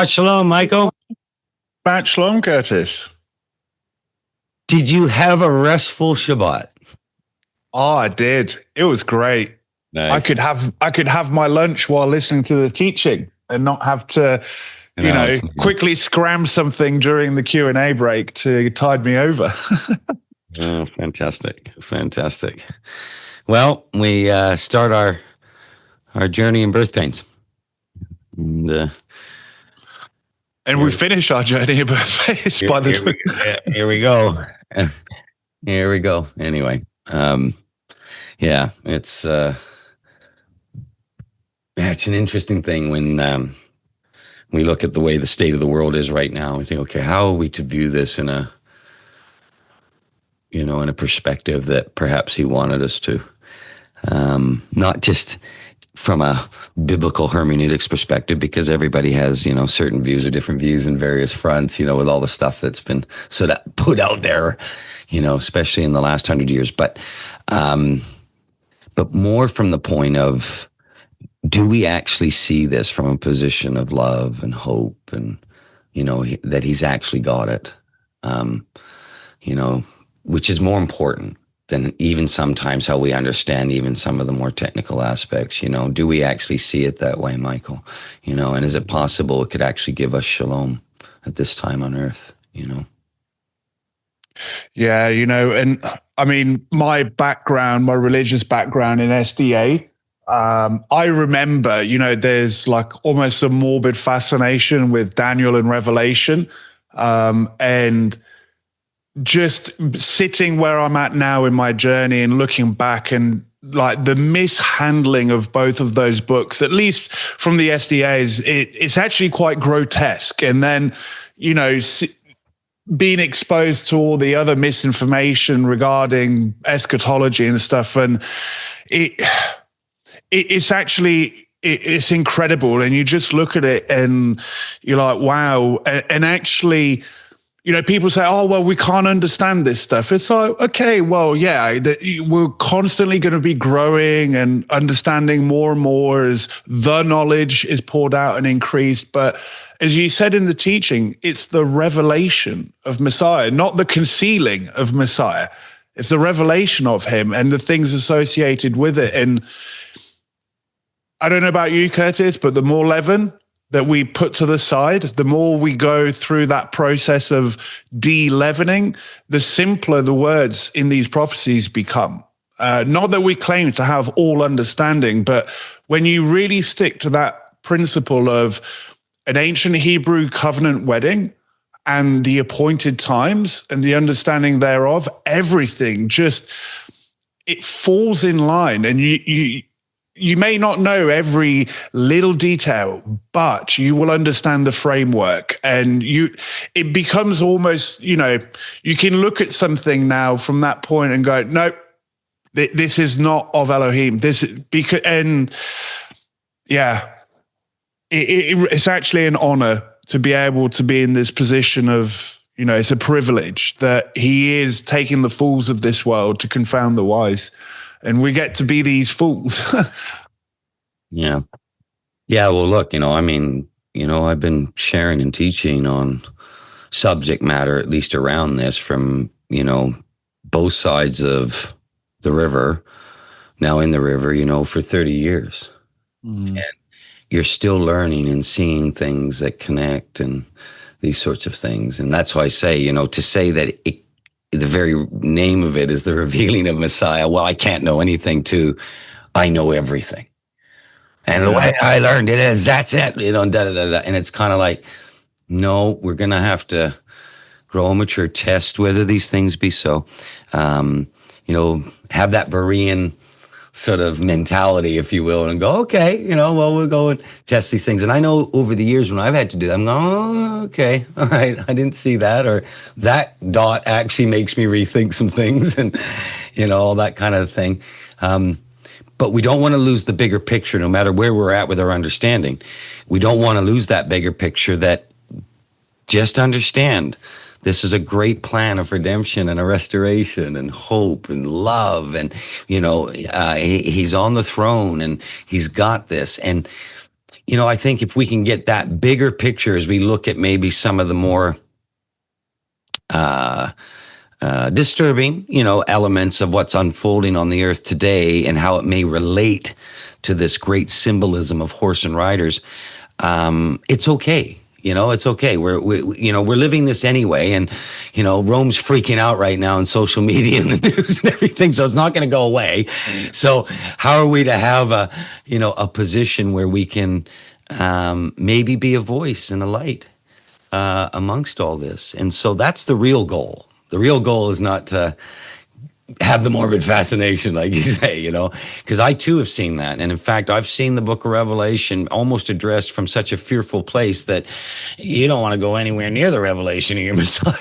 Shalom, Michael. Shabbat Shalom, Curtis. Did you have a restful Shabbat? Oh, I did. It was great. Nice. I could have my lunch while listening to the teaching and not have to, quickly scram something during the Q&A break to tide me over. Oh, fantastic. Well, we start our journey in birth pains. And we finish our journey in birth pains Here we go. Here we go. Anyway, it's an interesting thing when we look at the way the state of the world is right now. We think, okay, how are we to view this in a perspective that perhaps he wanted us to, not just from a biblical hermeneutics perspective, because everybody has, certain views or different views in various fronts, with all the stuff that's been sort of put out there, especially in the last 100 years. But more from the point of, do we actually see this from a position of love and hope and, that he's actually got it, which is more important than even sometimes how we understand even some of the more technical aspects. Do we actually see it that way, Michael? And is it possible it could actually give us shalom at this time on earth, Yeah, and I mean, my religious background in SDA, I remember, there's like almost a morbid fascination with Daniel and Revelation, and just sitting where I'm at now in my journey and looking back and like the mishandling of both of those books, at least from the SDAs, it's actually quite grotesque. And then, being exposed to all the other misinformation regarding eschatology and stuff, and it's incredible. And you just look at it and you're like, wow. And actually, people say, oh, well, we can't understand this stuff. It's like, okay, well, yeah, we're constantly going to be growing and understanding more and more as the knowledge is poured out and increased. But as you said in the teaching, it's the revelation of Messiah, not the concealing of Messiah. It's the revelation of him and the things associated with it. And I don't know about you, Curtis, but the more leaven that we put to the side, the more we go through that process of de-leavening, the simpler the words in these prophecies become. Not that we claim to have all understanding, but when you really stick to that principle of an ancient Hebrew covenant wedding and the appointed times and the understanding thereof, everything just, it falls in line. And you may not know every little detail, but you will understand the framework, and it becomes almost, you can look at something now from that point and go, nope, this is not of Elohim. It's actually an honor to be able to be in this position of, it's a privilege that he is taking the fools of this world to confound the wise. And we get to be these fools. Yeah. Well, look, I've been sharing and teaching on subject matter, at least around this, from, both sides of the river, now in the river, for 30 years. And you're still learning and seeing things that connect and these sorts of things. And that's why I say, to say that the very name of it is the revealing of Messiah. Well, I can't know anything I know everything. And the way I learned it is, that's it, and And it's kind of like, no, we're going to have to grow, mature, test whether these things be so. Have that Berean sort of mentality, if you will, and go, okay, we'll go and test these things. And I know over the years when I've had to do that, I'm going, oh, okay, all right, I didn't see that, or that dot actually makes me rethink some things, and, all that kind of thing. But we don't want to lose the bigger picture, no matter where we're at with our understanding. We don't want to lose that bigger picture, that just understand this is a great plan of redemption and a restoration and hope and love. And, he's on the throne and he's got this. And, I think if we can get that bigger picture as we look at maybe some of the more disturbing, elements of what's unfolding on the earth today and how it may relate to this great symbolism of horse and riders, it's okay. It's okay. We're living this anyway. And, Rome's freaking out right now on social media and the news and everything. So it's not going to go away. So how are we to have a position where we can maybe be a voice and a light amongst all this? And so that's the real goal. The real goal is not to have the morbid fascination, like you say, because I too have seen that. And in fact, I've seen the book of Revelation almost addressed from such a fearful place that you don't want to go anywhere near the revelation of your Messiah.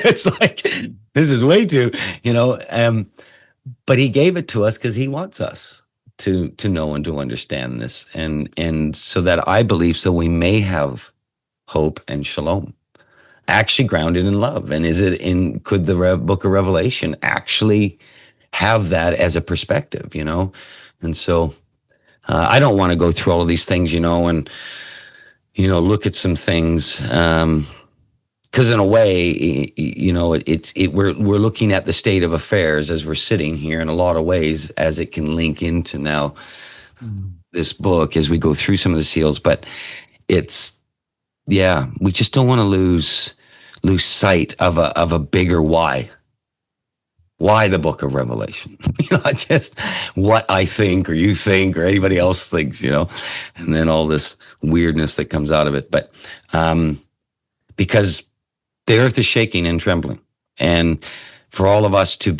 It's like, this is way too, but he gave it to us because he wants us to know and to understand this. And so that I believe so we may have hope and shalom, actually grounded in love. And could the book of Revelation actually have that as a perspective, And so I don't want to go through all of these things, and, look at some things. Because in a way, we're looking at the state of affairs as we're sitting here in a lot of ways, as it can link into now this book as we go through some of the seals. But we just don't want to lose sight of a bigger why. Why the book of Revelation? Not just what I think or you think or anybody else thinks, and then all this weirdness that comes out of it. But because the earth is shaking and trembling, and for all of us to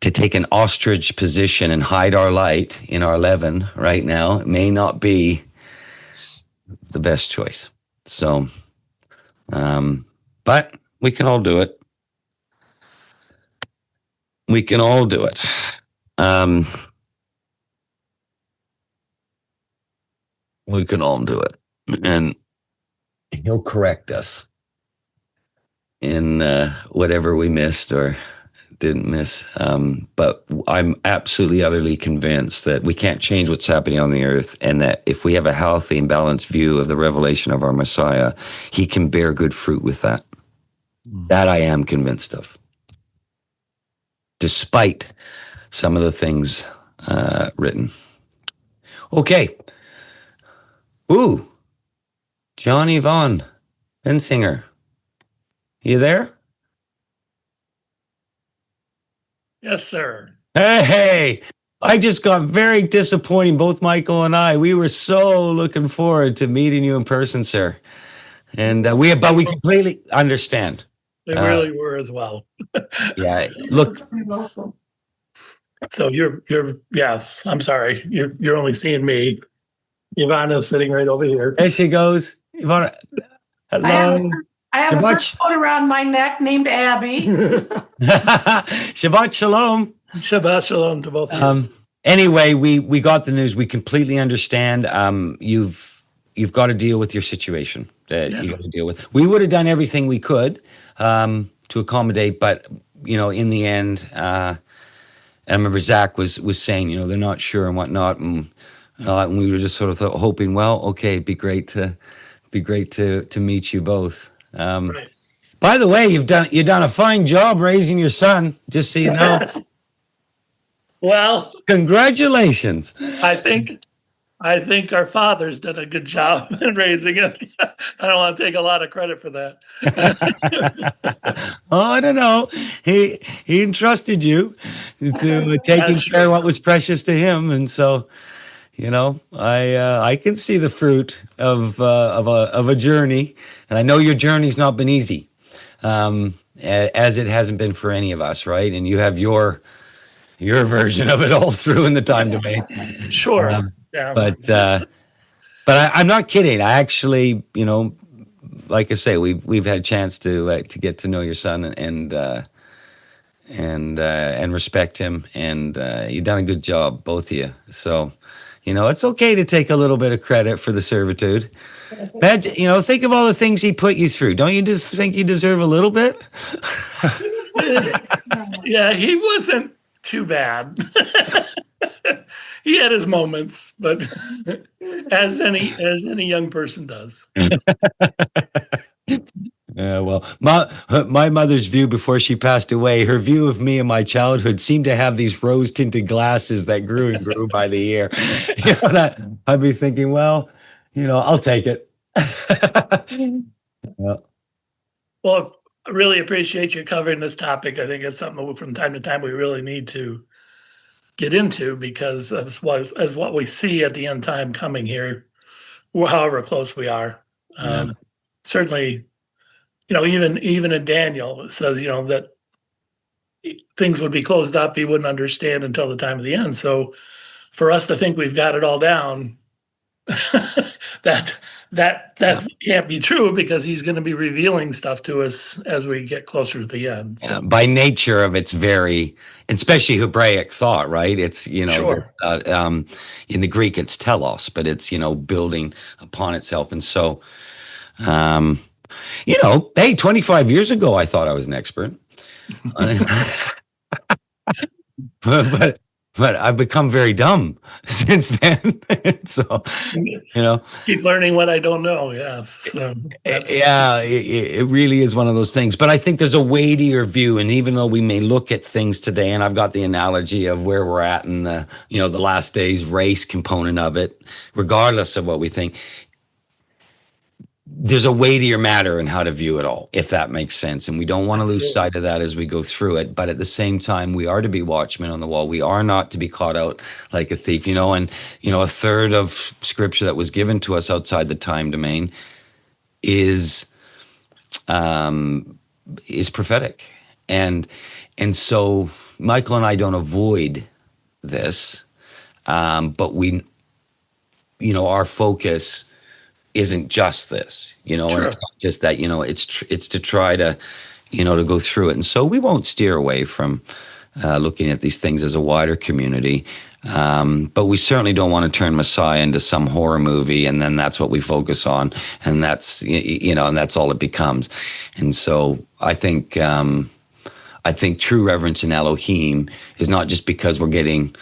take an ostrich position and hide our light in our leaven right now, it may not be the best choice. So, but we can all do it. We can all do it. We can all do it. And he'll correct us in whatever we missed or didn't miss. But I'm absolutely, utterly convinced that we can't change what's happening on the earth, and that if we have a healthy and balanced view of the revelation of our Messiah, he can bear good fruit with that. That I am convinced of, despite some of the things written. Okay. Ooh, Johnny Von Bensinger. You there? Yes, sir. Hey, I just got very disappointing, both Michael and I. We were so looking forward to meeting you in person, sir. And we completely understand. They really were as well. Yeah, look. So you're yes, I'm sorry. You're only seeing me. Ivana's sitting right over here. There she goes. Ivana, hello. I have a first foot around my neck named Abby. Shabbat shalom. Shabbat shalom to both of you. Anyway, we got the news. We completely understand. You've got to deal with your situation that you got to deal with. We would have done everything we could to accommodate, but in the end, I remember Zach was saying, they're not sure and whatnot, and we were just sort of hoping, well, okay, it'd be great to meet you both. Right. By the way, you've done a fine job raising your son, just so you know. Well, congratulations. I think our father's done a good job in raising him. I don't want to take a lot of credit for that. Oh, I don't know. He entrusted you to taking care of what was precious to him, and so I can see the fruit of a journey, and I know your journey's not been easy, as it hasn't been for any of us, right? And you have your version of it all through in the time domain. Sure. But I'm not kidding. I actually, like I say, we've had a chance to get to know your son and respect him, and you've done a good job, both of you. So. It's okay to take a little bit of credit for the servitude. Imagine, think of all the things he put you through. Don't you just think you deserve a little bit? Yeah, he wasn't too bad. he had his moments, but as any young person does. Yeah, well, my mother's view before she passed away, her view of me in my childhood seemed to have these rose-tinted glasses that grew and grew by the year. I'd be thinking, well, I'll take it. Yeah. Well, I really appreciate you covering this topic. I think it's something that from time to time we really need to get into, because as what we see at the end time coming here, however close we are. Certainly, even in Daniel, it says, that things would be closed up. He wouldn't understand until the time of the end. So for us to think we've got it all down, that can't be true, because he's going to be revealing stuff to us as we get closer to the end. So. By nature of its very, especially Hebraic thought, right? It's, Sure. In the Greek, it's telos, but it's, building upon itself. And so, hey, 25 years ago, I thought I was an expert. But I've become very dumb since then. So, keep learning what I don't know. Yes. It really is one of those things. But I think there's a weightier view. And even though we may look at things today, and I've got the analogy of where we're at in the last days race component of it, regardless of what we think, there's a weightier matter in how to view it all, if that makes sense. And we don't want to lose sight of that as we go through it. But at the same time, we are to be watchmen on the wall. We are not to be caught out like a thief, and, a third of scripture that was given to us outside the time domain is prophetic. And so Michael and I don't avoid this, but we, our focus isn't just this, Sure. And it's not just that, it's to try to, to go through it. And so we won't steer away from looking at these things as a wider community. But we certainly don't want to turn Messiah into some horror movie, and then that's what we focus on. And that's, and that's all it becomes. And so I think true reverence in Elohim is not just because we're getting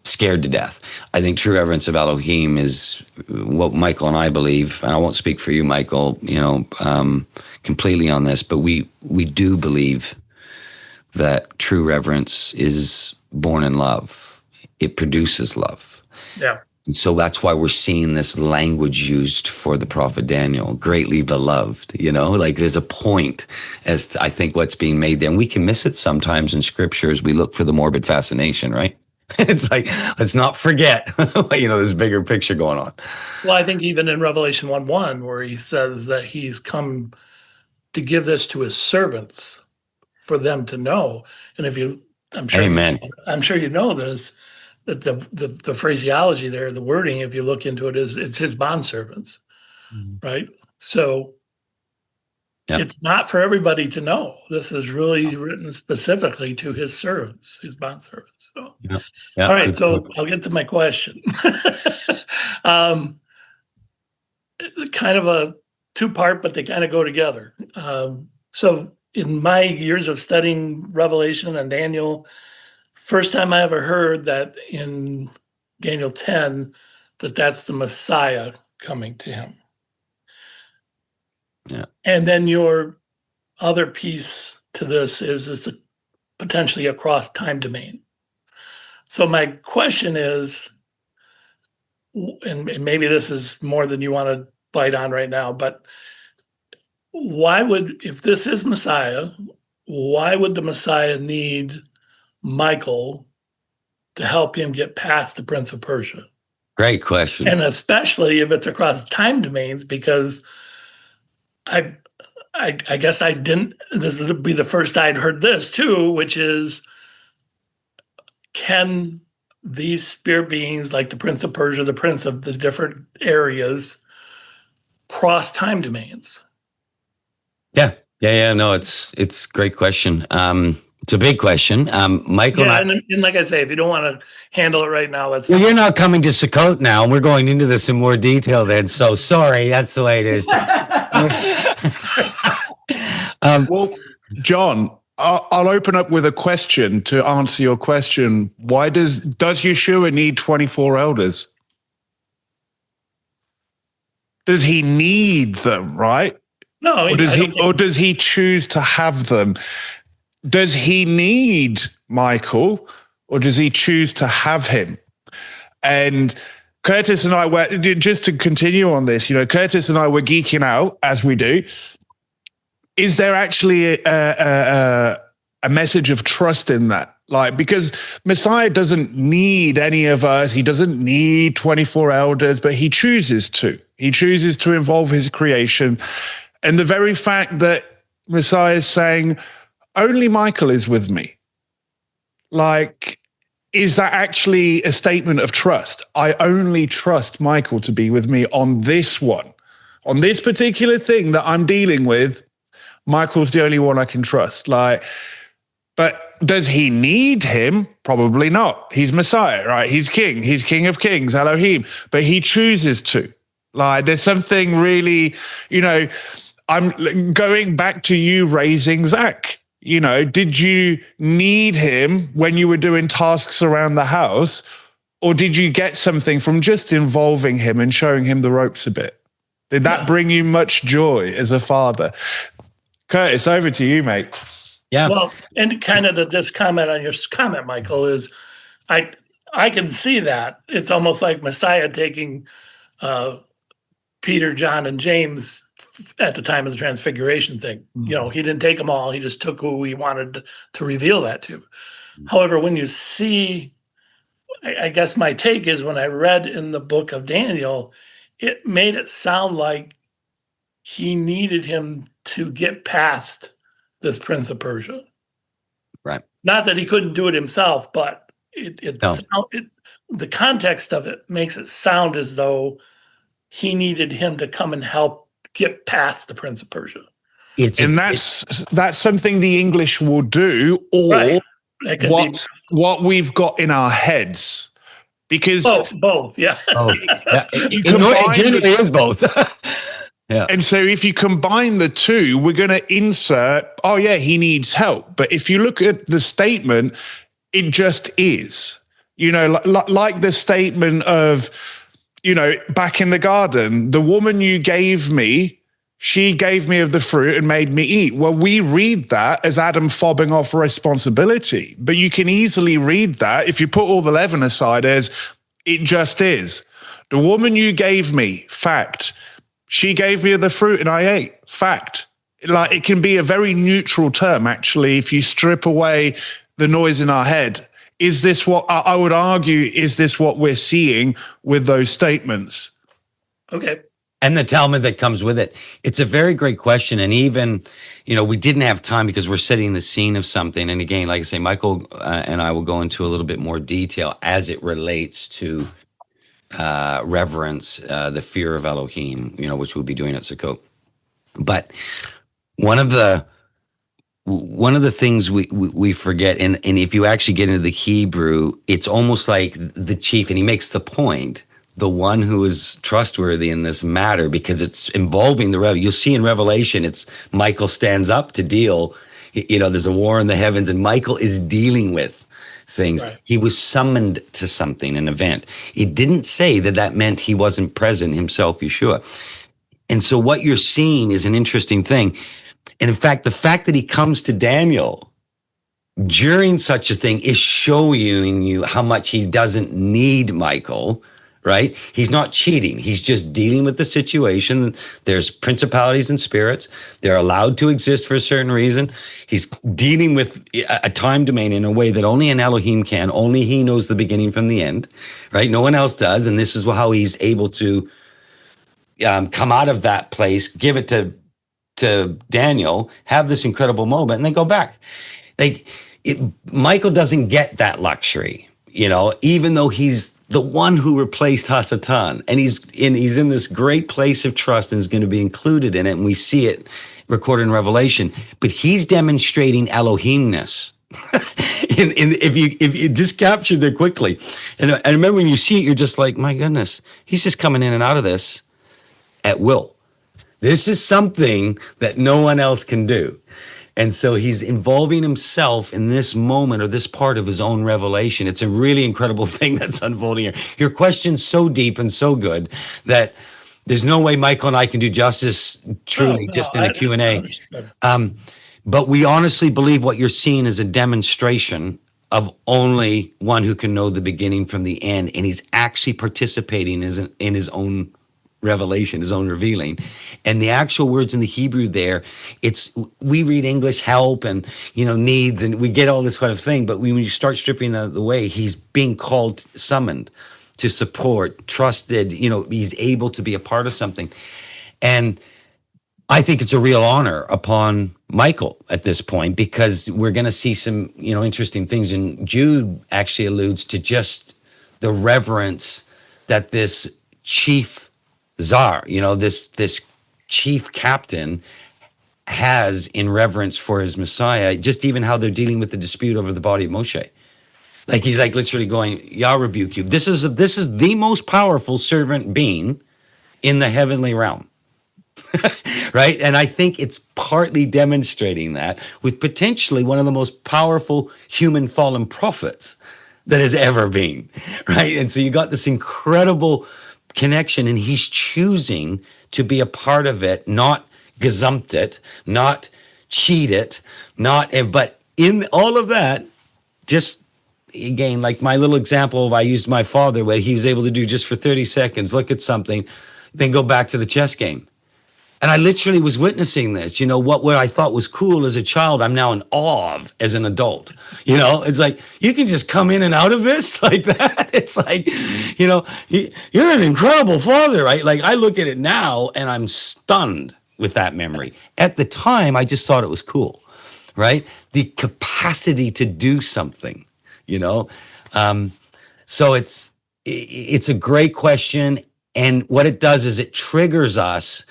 scared to death. I think true reverence of Elohim is what Michael and I believe, and I won't speak for you, Michael, completely on this, but we do believe that true reverence is born in love. It produces love. Yeah. And so that's why we're seeing this language used for the prophet Daniel, greatly beloved, there's a point as to, I think, what's being made there. And we can miss it sometimes in scripture as we look for the morbid fascination, right? It's like, let's not forget, this bigger picture going on. Well, I think even in Revelation 1:1, where he says that he's come to give this to his servants for them to know. And Amen. I'm sure you know this, that the phraseology there, the wording, if you look into it, is it's his bondservants, right? So it's not for everybody to know. This is really written specifically to his servants, his bondservants. So, all right. So I'll get to my question. Kind of a two-part, but they kind of go together. So in my years of studying Revelation and Daniel, first time I ever heard that in Daniel 10, that's the Messiah coming to him. Yeah. And then your other piece to this is potentially across time domain. So my question is, and maybe this is more than you want to bite on right now, but if this is Messiah, why would the Messiah need Michael to help him get past the Prince of Persia? Great question. And especially if it's across time domains, because I guess I didn't, this would be the first I'd heard this too, which is, can these spirit beings like the Prince of Persia, the Prince of the different areas, cross time domains? Yeah. No, it's a great question. It's a big question. Michael and like I say, if you don't want to handle it right now, that's fine. You're not coming to Sukkot now. We're going into this in more detail then. So sorry, that's the way it is. Well, John, I'll open up with a question to answer your question. Why does Yeshua need 24 elders? Does he need them, right? No, Or does he choose to have them? Does he need Michael, or does he choose to have him? And Curtis and I were, just to continue on this, Curtis and I were geeking out, as we do. Is there actually a message of trust in that? Like, because Messiah doesn't need any of us. He doesn't need 24 elders, but he chooses to. He chooses to involve his creation. And the very fact that Messiah is saying, only Michael is with me. Like, is that actually a statement of trust? I only trust Michael to be with me on this one. On this particular thing that I'm dealing with, Michael's the only one I can trust. Like, but does he need him? Probably not. He's Messiah, right? He's king. He's King of Kings, Elohim. But he chooses to. Like, there's something really, I'm going back to you raising Zach. Did you need him when you were doing tasks around the house? Or did you get something from just involving him and showing him the ropes a bit? Did that bring you much joy as a father? Curtis, over to you, mate. Yeah. Well, and kind of this comment on your comment, Michael, is I can see that. It's almost like Messiah taking Peter, John, and James at the time of the Transfiguration thing. Mm-hmm. He didn't take them all. He just took who he wanted to reveal that to. Mm-hmm. However, when you see, I guess my take is when I read in the book of Daniel, it made it sound like he needed him to get past this Prince of Persia. Right. Not that he couldn't do it himself, but the context of it makes it sound as though he needed him to come and help get past the Prince of Persia. That's something the English will do, or right. What we've got in our heads. Because both, yeah. It generally is both. Yeah. And so if you combine the two, we're going to insert, he needs help. But if you look at the statement, it just is. Like the statement of, back in the garden, the woman you gave me, she gave me of the fruit and made me eat. Well, we read that as Adam fobbing off responsibility. But you can easily read that, if you put all the leaven aside, as it just is. The woman you gave me, fact. She gave me of the fruit and I ate, fact. Like, it can be a very neutral term, actually, if you strip away the noise in our head. Is this what, I would argue, is this what we're seeing with those statements? Okay. And the Talmud that comes with it. It's a very great question. And even, we didn't have time because we're setting the scene of something. And again, like I say, Michael and I will go into a little bit more detail as it relates to reverence, the fear of Elohim, which we'll be doing at Sukkot. But one of the things we forget, and if you actually get into the Hebrew, it's almost like the chief, and he makes the point, the one who is trustworthy in this matter, because it's involving you'll see in Revelation, it's Michael stands up to deal, there's a war in the heavens, and Michael is dealing with things. Right. He was summoned to something, an event. It didn't say that meant he wasn't present himself, Yeshua. And so what you're seeing is an interesting thing. And in fact, the fact that he comes to Daniel during such a thing is showing you how much he doesn't need Michael, right? He's not cheating. He's just dealing with the situation. There's principalities and spirits. They're allowed to exist for a certain reason. He's dealing with a time domain in a way that only an Elohim can. Only he knows the beginning from the end, right? No one else does. And this is how he's able to come out of that place, give it to Daniel, have this incredible moment, and then go back. Michael doesn't get that luxury, even though he's the one who replaced Hasatan, and he's in this great place of trust and is going to be included in it, and we see it recorded in Revelation. But he's demonstrating Elohimness. if you just captured it quickly, and I remember when you see it, you're just like, my goodness, he's just coming in and out of this at will. This is something that no one else can do. And so he's involving himself in this moment or this part of his own revelation. It's a really incredible thing that's unfolding here. Your question's so deep and so good that there's no way Michael and I can do justice truly just in a Q&A. But we honestly believe what you're seeing is a demonstration of only one who can know the beginning from the end. And he's actually participating in his own revelation, his own revealing. And the actual words in the Hebrew there, we read English help and, needs, and we get all this kind of thing. But when you start stripping that out of the way, he's being called, summoned to support, trusted, he's able to be a part of something. And I think it's a real honor upon Michael at this point, because we're going to see some, interesting things. And Jude actually alludes to just the reverence that this chief czar, this chief captain has in reverence for his Messiah, just even how they're dealing with the dispute over the body of Moshe. Like he's like literally going, Yah rebuke you. This is the most powerful servant being in the heavenly realm. Right? And I think it's partly demonstrating that with potentially one of the most powerful human fallen prophets that has ever been. Right? And so you got this incredible connection, and he's choosing to be a part of it, not gazumped it, not cheat it, but in all of that, just again, like my little example of I used my father, what he was able to do just for 30 seconds, look at something, then go back to the chess game. And I literally was witnessing this, what I thought was cool as a child, I'm now in awe of as an adult. It's like, you can just come in and out of this like that. It's like, you're an incredible father, right? Like I look at it now and I'm stunned with that memory. At the time, I just thought it was cool, right? The capacity to do something, So it's a great question. And what it does is it triggers us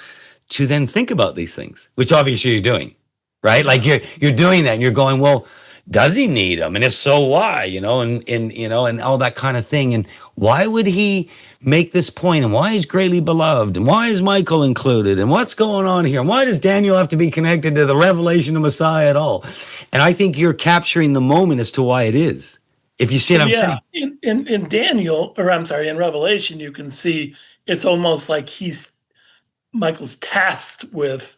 to then think about these things, which obviously you're doing, right? Like you're doing that and you're going, well, does he need them? And if so, why, and all that kind of thing. And why would he make this point? And why is greatly beloved? And why is Michael included? And what's going on here? And why does Daniel have to be connected to the revelation of Messiah at all? And I think you're capturing the moment as to why it is. If you see what I'm saying. In Daniel, in Revelation, you can see it's almost like Michael's tasked with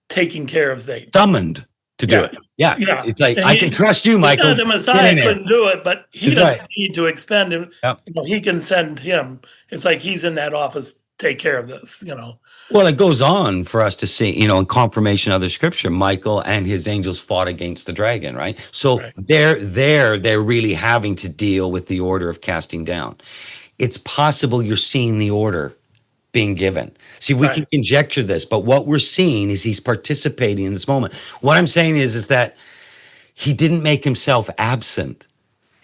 taking care of Satan. Summoned to do it. Yeah. It's like, I can trust you, Michael. The Messiah couldn't do it, but he doesn't need to expend him. Yep. He can send him. It's like he's in that office, take care of this, Well, it goes on for us to see, in confirmation of the scripture, Michael and his angels fought against the dragon, right? So they're really having to deal with the order of casting down. It's possible you're seeing the order being given. See, we can conjecture this, but what we're seeing is he's participating in this moment. What I'm saying is that he didn't make himself absent.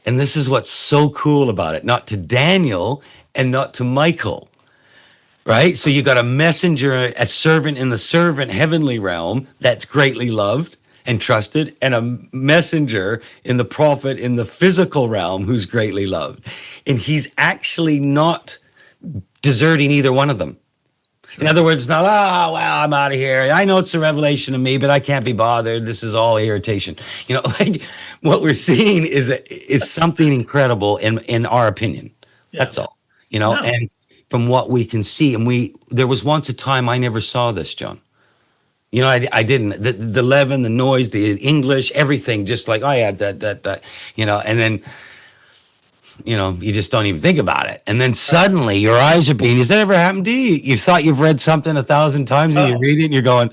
And this is what's so cool about it. Not to Daniel and not to Michael, right? So you got a messenger, a servant in the servant heavenly realm that's greatly loved and trusted, and a messenger in the prophet in the physical realm who's greatly loved. And he's actually not deserting either one of them. In other words, not, I'm out of here. I know it's a revelation to me, but I can't be bothered. This is all irritation. Like what we're seeing is something incredible in our opinion. Yeah. That's all, and from what we can see. And there was once a time I never saw this, John. I didn't. The leaven, the noise, the English, everything, just like, oh yeah, that, and then, you just don't even think about it. And then suddenly your eyes are being, has that ever happened to you? You thought you've read something 1,000 times and you read it and you're going.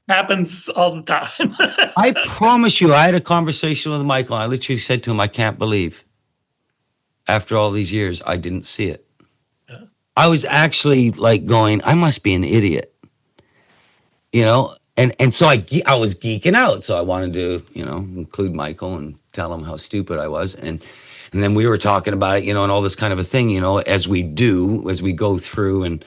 Happens all the time. I promise you, I had a conversation with Michael. I literally said to him, I can't believe after all these years, I didn't see it. Yeah. I was actually like going, I must be an idiot, And so I was geeking out. So I wanted to, include Michael and tell him how stupid I was. And then we were talking about it, and all this kind of a thing, as we go through, and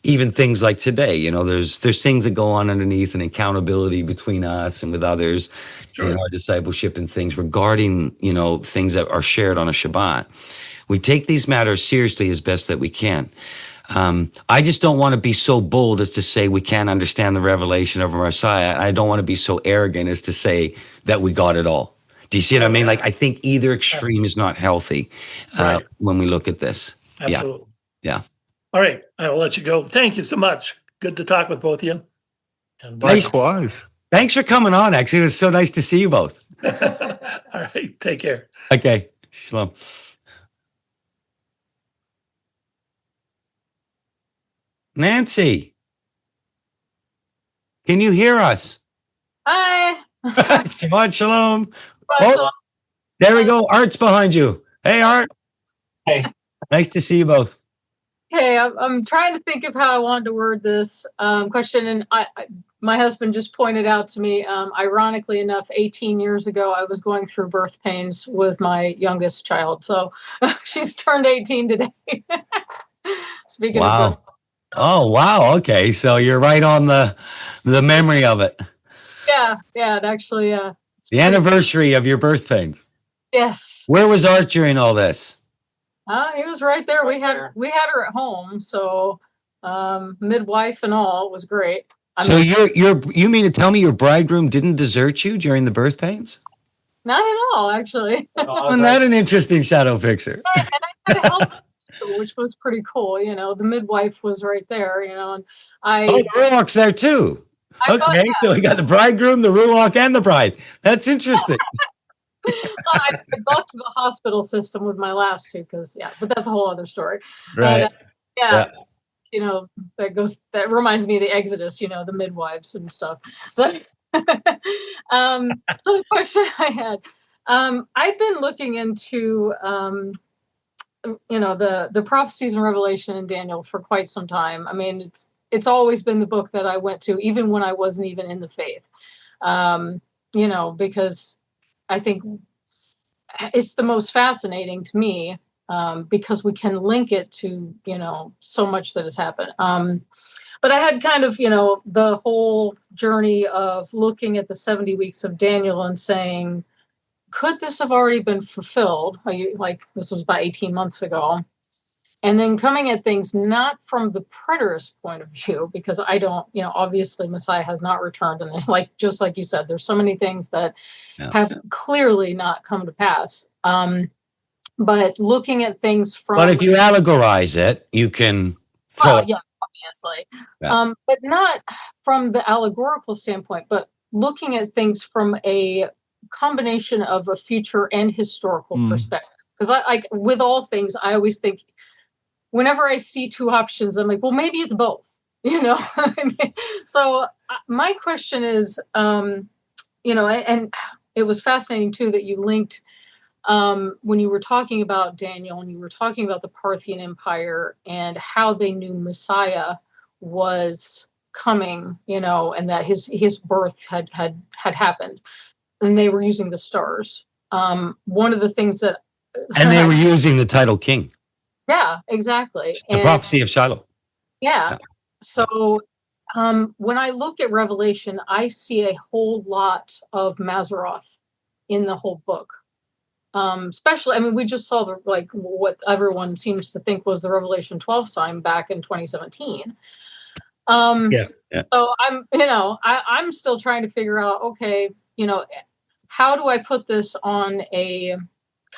even things like today, there's things that go on underneath, and accountability between us and with others, sure. Our discipleship and things regarding, things that are shared on a Shabbat. We take these matters seriously as best that we can. I just don't want to be so bold as to say we can't understand the revelation of Messiah. I don't want to be so arrogant as to say that we got it all. Do you see what I mean? Like, I think either extreme is not healthy when we look at this. Absolutely. Yeah. All right. I will let you go. Thank you so much. Good to talk with both of you. And, Likewise. Thanks for coming on, actually. It was so nice to see you both. all right. Take care. Okay. Shalom. Nancy, can you hear us? Hi. Shabbat shalom. Oh, there we go. Art's behind you. Hey, Art. Hey. Nice to see you both. Okay, I'm trying to think of how I wanted to word this question, and my husband just pointed out to me, ironically enough, 18 years ago, I was going through birth pains with my youngest child. So she's turned 18 today. Speaking of birth. Oh, wow. Okay. So you're right on the memory of it. Yeah. It actually, the anniversary of your birth pains. Yes. Where was Art during all this? He was right there. We had her at home. So, midwife and all, it was great. So you mean to tell me your bridegroom didn't desert you during the birth pains? Not at all, actually. Isn't that an interesting shadow picture? And I had to help, which was pretty cool. The midwife was right there, and the Ruach's there too. Okay, so we got the bridegroom, the Ruach, and the bride. That's interesting. I got to the hospital system with my last two but that's a whole other story. Right. But, that reminds me of the Exodus, the midwives and stuff. So the question I had, I've been looking into, the prophecies and Revelation in Daniel for quite some time. I mean, it's always been the book that I went to, even when I wasn't even in the faith, because I think it's the most fascinating to me, because we can link it to, so much that has happened. But I had kind of, the whole journey of looking at the 70 weeks of Daniel and saying, could this have already been fulfilled? Like this was about 18 months ago. And then coming at things not from the preterist point of view, because I don't, obviously Messiah has not returned. And just like you said, there's so many things that have clearly not come to pass. But looking at things from... But if you allegorize it, you can... obviously. Yeah. But not from the allegorical standpoint, but looking at things from a combination of a future and historical perspective. Because with all things, I always think, whenever I see two options, I'm like, well, maybe it's both, So my question is, and it was fascinating too that you linked when you were talking about Daniel and you were talking about the Parthian Empire and how they knew Messiah was coming, and that his birth had happened, and they were using the stars. One of the things that, and they were using the title king. Yeah, exactly. The prophecy of Shiloh. Yeah. So when I look at Revelation, I see a whole lot of Mazzaroth in the whole book. Especially, we just saw what everyone seems to think was the Revelation 12 sign back in 2017. So I'm still trying to figure out, okay, how do I put this on a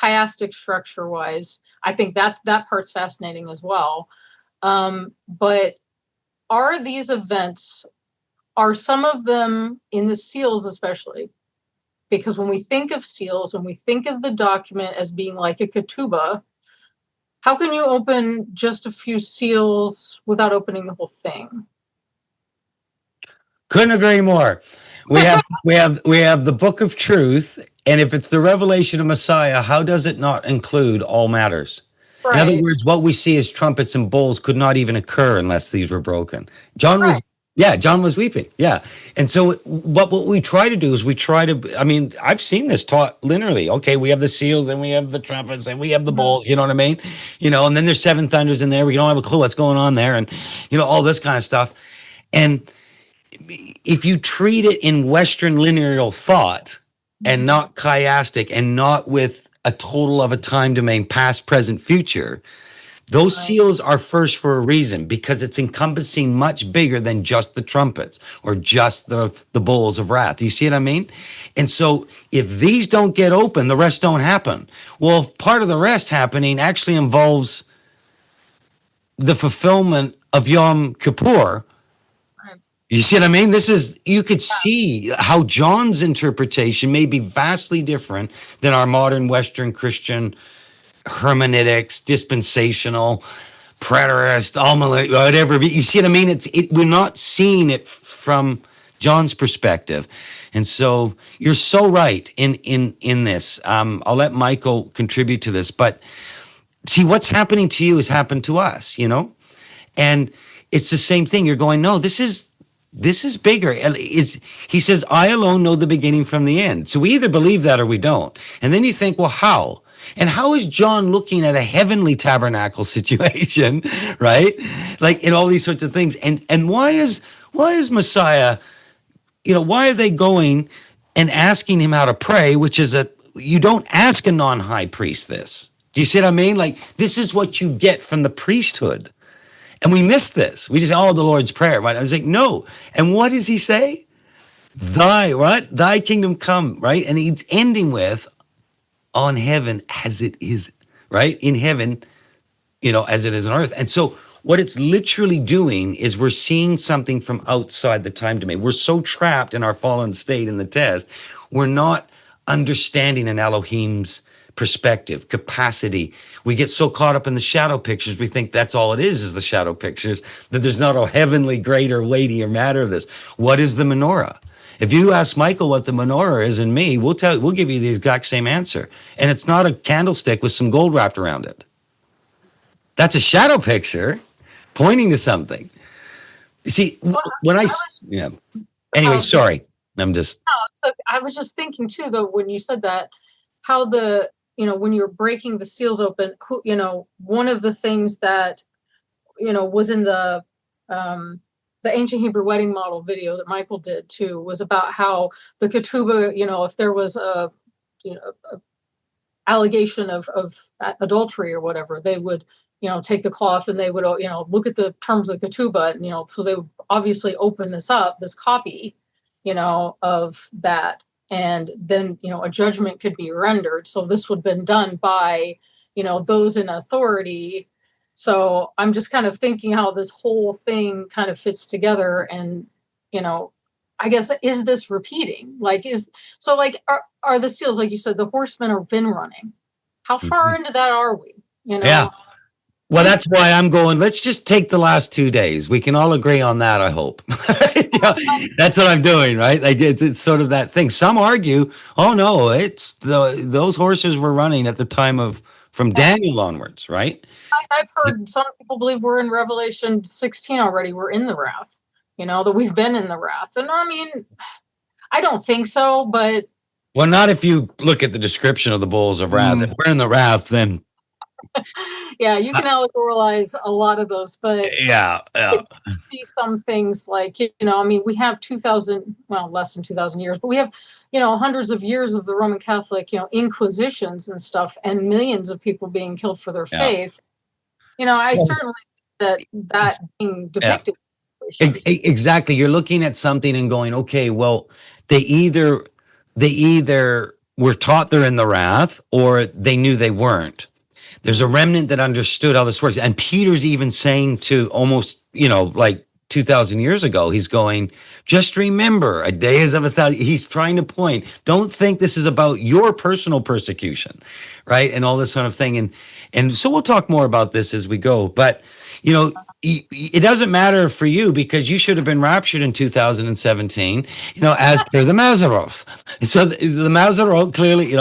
chiastic structure wise? I think that part's fascinating as well. But are these events, are some of them in the seals especially? Because when we think of seals and we think of the document as being like a ketubah, how can you open just a few seals without opening the whole thing? Couldn't agree more. We have the book of truth, and if it's the revelation of Messiah, how does it not include all matters? Right. In other words, what we see as trumpets and bowls could not even occur unless these were broken. John was weeping. Yeah. And so what we try to do is I've seen this taught linearly. Okay, we have the seals and we have the trumpets and we have the bowls, you know what I mean? And then there's seven thunders in there. We don't have a clue what's going on there, and all this kind of stuff. And if you treat it in Western linear thought and not chiastic and not with a total of a time domain, past, present, future, Those Right. seals are first for a reason, because it's encompassing much bigger than just the trumpets or just the bowls of wrath. You see what I mean? And so if these don't get open, the rest don't happen. Well, part of the rest happening actually involves the fulfillment of Yom Kippur. Right. You see what I mean? You could see how John's interpretation may be vastly different than our modern Western Christian hermeneutics, dispensational, preterist, whatever. You see what I mean? We're not seeing it from John's perspective. And so you're so right in this. I'll let Michael contribute to this, but see, what's happening to you has happened to us, and it's the same thing. You're going, no, this is bigger. He says, I alone know the beginning from the end. So we either believe that or we don't. And then you think, well, how? And how is John looking at a heavenly tabernacle situation, right? Like in all these sorts of things. And why is Messiah, why are they going and asking him how to pray, which is you don't ask a non-high priest this. Do you see what I mean? Like, this is what you get from the priesthood. And we miss this. We just, the Lord's Prayer, right? I was like, no. And what does he say? Thy kingdom come, right? And he's ending with, on heaven as it is, right? In heaven, as it is on earth. And so what it's literally doing is we're seeing something from outside the time domain. We're so trapped in our fallen state in the test, we're not understanding an Elohim's perspective, capacity. We get so caught up in the shadow pictures, we think that's all it is the shadow pictures, that there's not a heavenly, greater, weightier matter of this. What is the menorah? If you ask Michael what the menorah is and me, we'll give you the exact same answer. And it's not a candlestick with some gold wrapped around it. That's a shadow picture pointing to something. You see, Anyway, sorry. I'm just. No, so I was just thinking too, though, when you said that, how when you're breaking the seals open, one of the things that, was in the ancient Hebrew wedding model video that Michael did too, was about how the ketubah, if there was a allegation of adultery or whatever, they would, take the cloth and they would, look at the terms of the ketubah, and, so they would obviously open this copy, of that. And then, a judgment could be rendered. So this would have been done by, those in authority. So I'm just kind of thinking how this whole thing kind of fits together. And, I guess, is this repeating? Are the seals, like you said, the horsemen have been running? How far into that are we? Yeah. Well, that's why I'm going, let's just take the last 2 days. We can all agree on that, I hope. That's what I'm doing, right? Like it's sort of that thing. Some argue, oh no, it's those horses were running at the time from Daniel onwards, right? I've heard some people believe we're in Revelation 16 already. We're in the wrath, that we've been in the wrath. And I mean, I don't think so, but. Well, not if you look at the description of the bowls of wrath. If we're in the wrath, then. Yeah, you can allegorize a lot of those, but see some things like, we have 2,000, well, less than 2,000 years, but we have, hundreds of years of the Roman Catholic, inquisitions and stuff, and millions of people being killed for their faith. I certainly that being depicted. Exactly. You're looking at something and going, okay, well, they either were taught they're in the wrath or they knew they weren't. There's a remnant that understood how this works. And Peter's even saying to almost, like 2,000 years ago, he's going, just remember, a day is of 1,000. He's trying to point, don't think this is about your personal persecution, right? And all this sort of thing. And so we'll talk more about this as we go. But, it doesn't matter for you because you should have been raptured in 2017, as per the Maseroth. So the Maseroth clearly,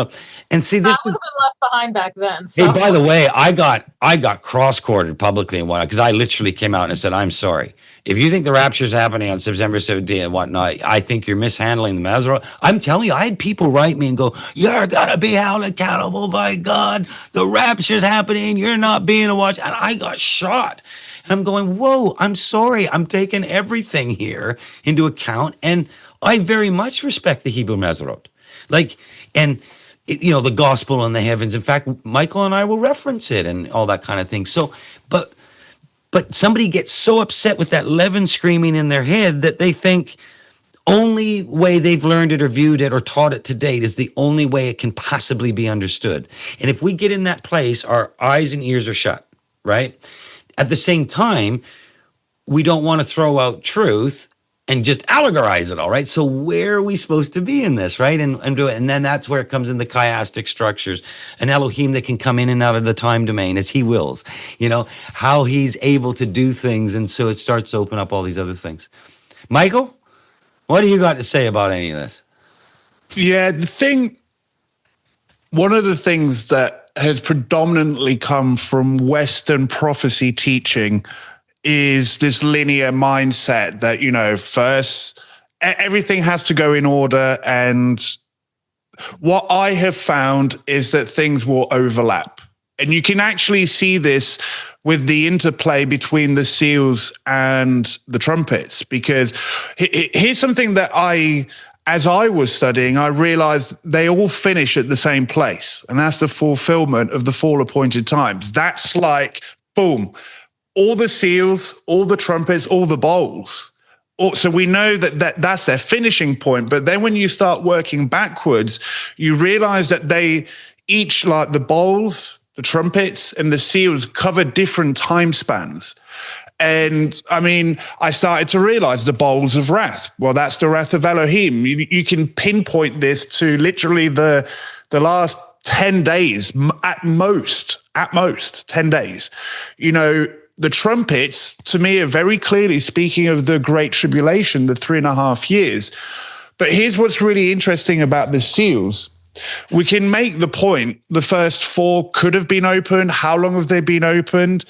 and see, this I would have been left behind back then. So. Hey, by the way, I got cross-corded publicly and whatnot because I literally came out and said, I'm sorry. If you think the rapture is happening on September 17th and whatnot, I think you're mishandling the Maseroth. I'm telling you, I had people write me and go, you're going to be held accountable by God. The rapture's happening. You're not being watched. And I got shot. And I'm going, whoa, I'm sorry. I'm taking everything here into account. And I very much respect the Hebrew Maseroth. the gospel in the heavens. In fact, Michael and I will reference it and all that kind of thing. So, but somebody gets so upset with that leaven screaming in their head that they think only way they've learned it or viewed it or taught it to date is the only way it can possibly be understood. And if we get in that place, our eyes and ears are shut, right? At the same time, we don't want to throw out truth and just allegorize it all, right? So where are we supposed to be in this, right? And do it. And then that's where it comes in the chiastic structures, an Elohim that can come in and out of the time domain as he wills, how he's able to do things. And so it starts to open up all these other things. Michael, what do you got to say about any of this? Yeah, one of the things that has predominantly come from Western prophecy teaching is this linear mindset that, first everything has to go in order. And what I have found is that things will overlap. And you can actually see this with the interplay between the seals and the trumpets, because here's something that as I was studying, I realized they all finish at the same place. And that's the fulfillment of the 4 appointed times. That's like, boom, all the seals, all the trumpets, all the bowls. So we know that's their finishing point. But then when you start working backwards, you realize that they each, like the bowls, the trumpets, and the seals, cover different time spans. And I mean, I started to realize the bowls of wrath. Well, that's the wrath of Elohim. You can pinpoint this to literally the last 10 days, at most 10 days. The trumpets, to me, are very clearly speaking of the Great Tribulation, the 3.5 years. But here's what's really interesting about the seals. We can make the point the first 4 could have been opened. How long have they been opened?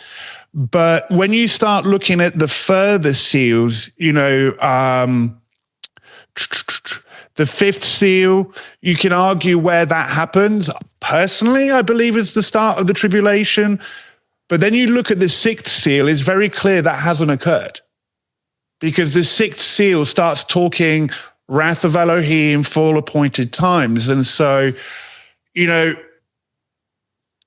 But when you start looking at the further seals, the 5th seal, you can argue where that happens. Personally, I believe it's the start of the tribulation. But then you look at the 6th seal, it's very clear that hasn't occurred, because the 6th seal starts talking wrath of Elohim, 4 appointed times. And so,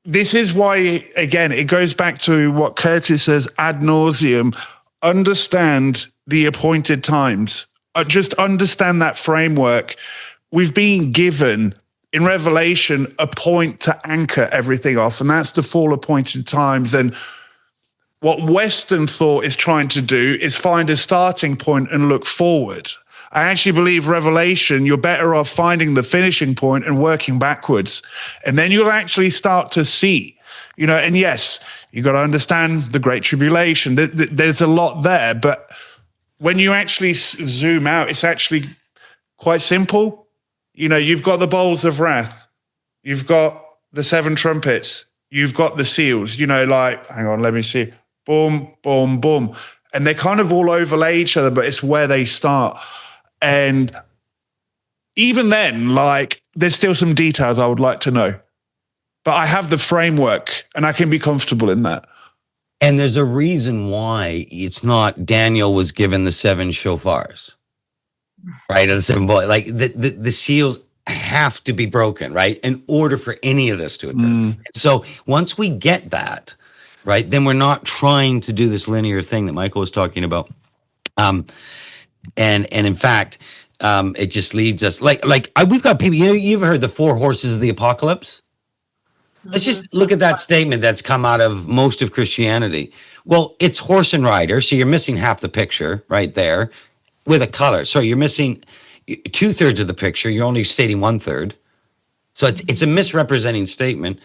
this is why, again, it goes back to what Curtis says ad nauseum: understand the appointed times. Just understand that framework. We've been given in Revelation a point to anchor everything off, and that's the 4 appointed times. And what Western thought is trying to do is find a starting point and look forward. I actually believe Revelation, you're better off finding the finishing point and working backwards. And then you'll actually start to see, and yes, you got to understand the Great Tribulation. There's a lot there, but when you actually zoom out, it's actually quite simple. You've got the bowls of wrath. You've got the 7 trumpets. You've got the seals, hang on, let me see. Boom, boom, boom. And they kind of all overlay each other, but it's where they start. And even then, there's still some details I would like to know. But I have the framework, and I can be comfortable in that. And there's a reason why it's not Daniel was given the 7 shofars, right? Or the 7 boys. Like the seals have to be broken, right? In order for any of this to occur. So once we get that, right, then we're not trying to do this linear thing that Michael was talking about. And in fact, it just leads us we've got people, you've heard the 4 horses of the apocalypse. Let's just look at that statement that's come out of most of Christianity. Well, it's horse and rider, so you're missing half the picture right there with a color. So you're missing 2/3 of the picture. You're only stating 1/3. So it's a misrepresenting statement.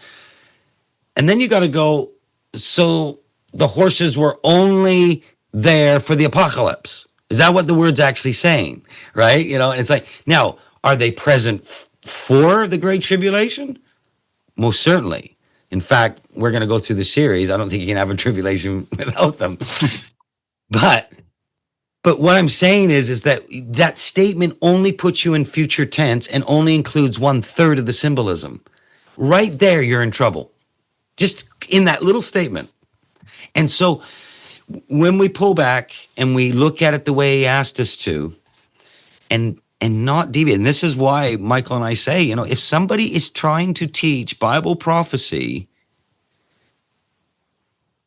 And then you got to go, so the horses were only there for the apocalypse. Is that what the word's actually saying? Right? And it's like, now, are they present for the Great Tribulation? Most certainly. In fact, we're going to go through the series. I don't think you can have a tribulation without them. But what I'm saying is that statement only puts you in future tense and only includes 1/3 of the symbolism. Right there, you're in trouble. Just in that little statement. And so when we pull back and we look at it the way he asked us to, and and not deviate. And this is why Michael and I say, you know, if somebody is trying to teach Bible prophecy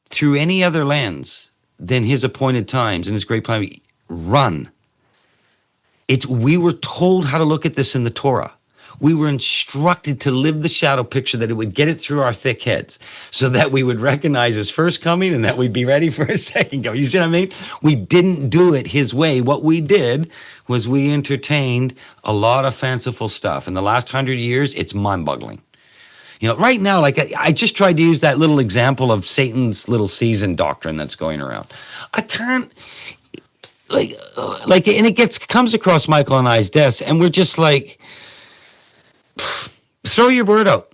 through any other lens than his appointed times and his great plan, run. We were told how to look at this in the Torah. We were instructed to live the shadow picture, that it would get it through our thick heads so that we would recognize his first coming and that we'd be ready for his second coming. You see what I mean? We didn't do it his way. What we did was we entertained a lot of fanciful stuff. In the last 100 years, it's mind-boggling. You know, right now, like I just tried to use that little example of Satan's little season doctrine that's going around. I can't, and it comes across Michael and I's desk, and we're just like, throw your word out.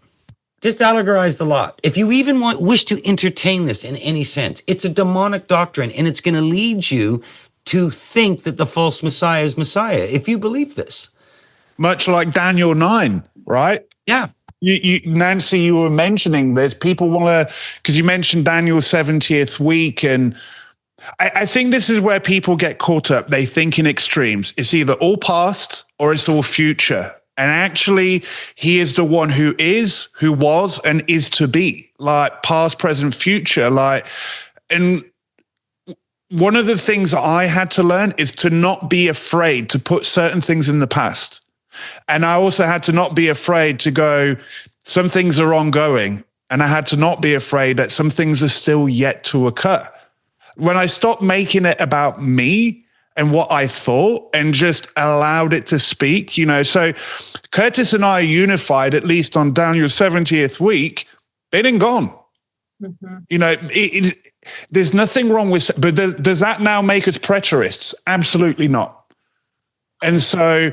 Just allegorize the lot. If you even wish to entertain this in any sense, it's a demonic doctrine, and it's going to lead you to think that the false Messiah is Messiah if you believe this. Much like Daniel 9, right? Yeah. Nancy, you were mentioning this. People want to, because you mentioned Daniel's 70th week, and I think this is where people get caught up. They think in extremes. It's either all past or it's all future. And actually, he is the one who is, who was, and is to be, like past, present, future. And one of the things I had to learn is to not be afraid to put certain things in the past. And I also had to not be afraid to go, some things are ongoing. And I had to not be afraid that some things are still yet to occur. When I stopped making it about me and what I thought and just allowed it to speak, you know, so Curtis and I are unified, at least on Daniel's 70th week, been and gone. Mm-hmm. You know, there's nothing wrong with, but does that now make us preterists? Absolutely not. And so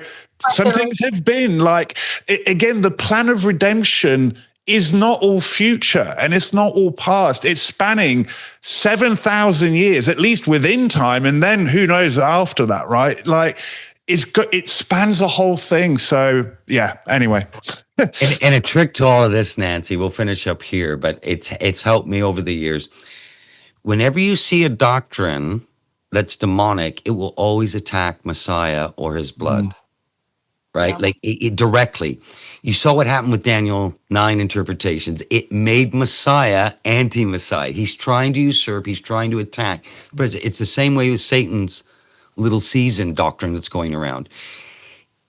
some things have been like, again, the plan of redemption is not all future and it's not all past. It's spanning 7,000 years, at least within time. And then who knows after that, right? Like it spans the whole thing. So yeah, anyway. and a trick to all of this, Nancy, we'll finish up here, but it's helped me over the years. Whenever you see a doctrine that's demonic, it will always attack Messiah or his blood. Right? Yeah. Like it directly. You saw what happened with Daniel 9 interpretations. It made Messiah anti-Messiah. He's trying to usurp. He's trying to attack. But it's the same way with Satan's little season doctrine that's going around.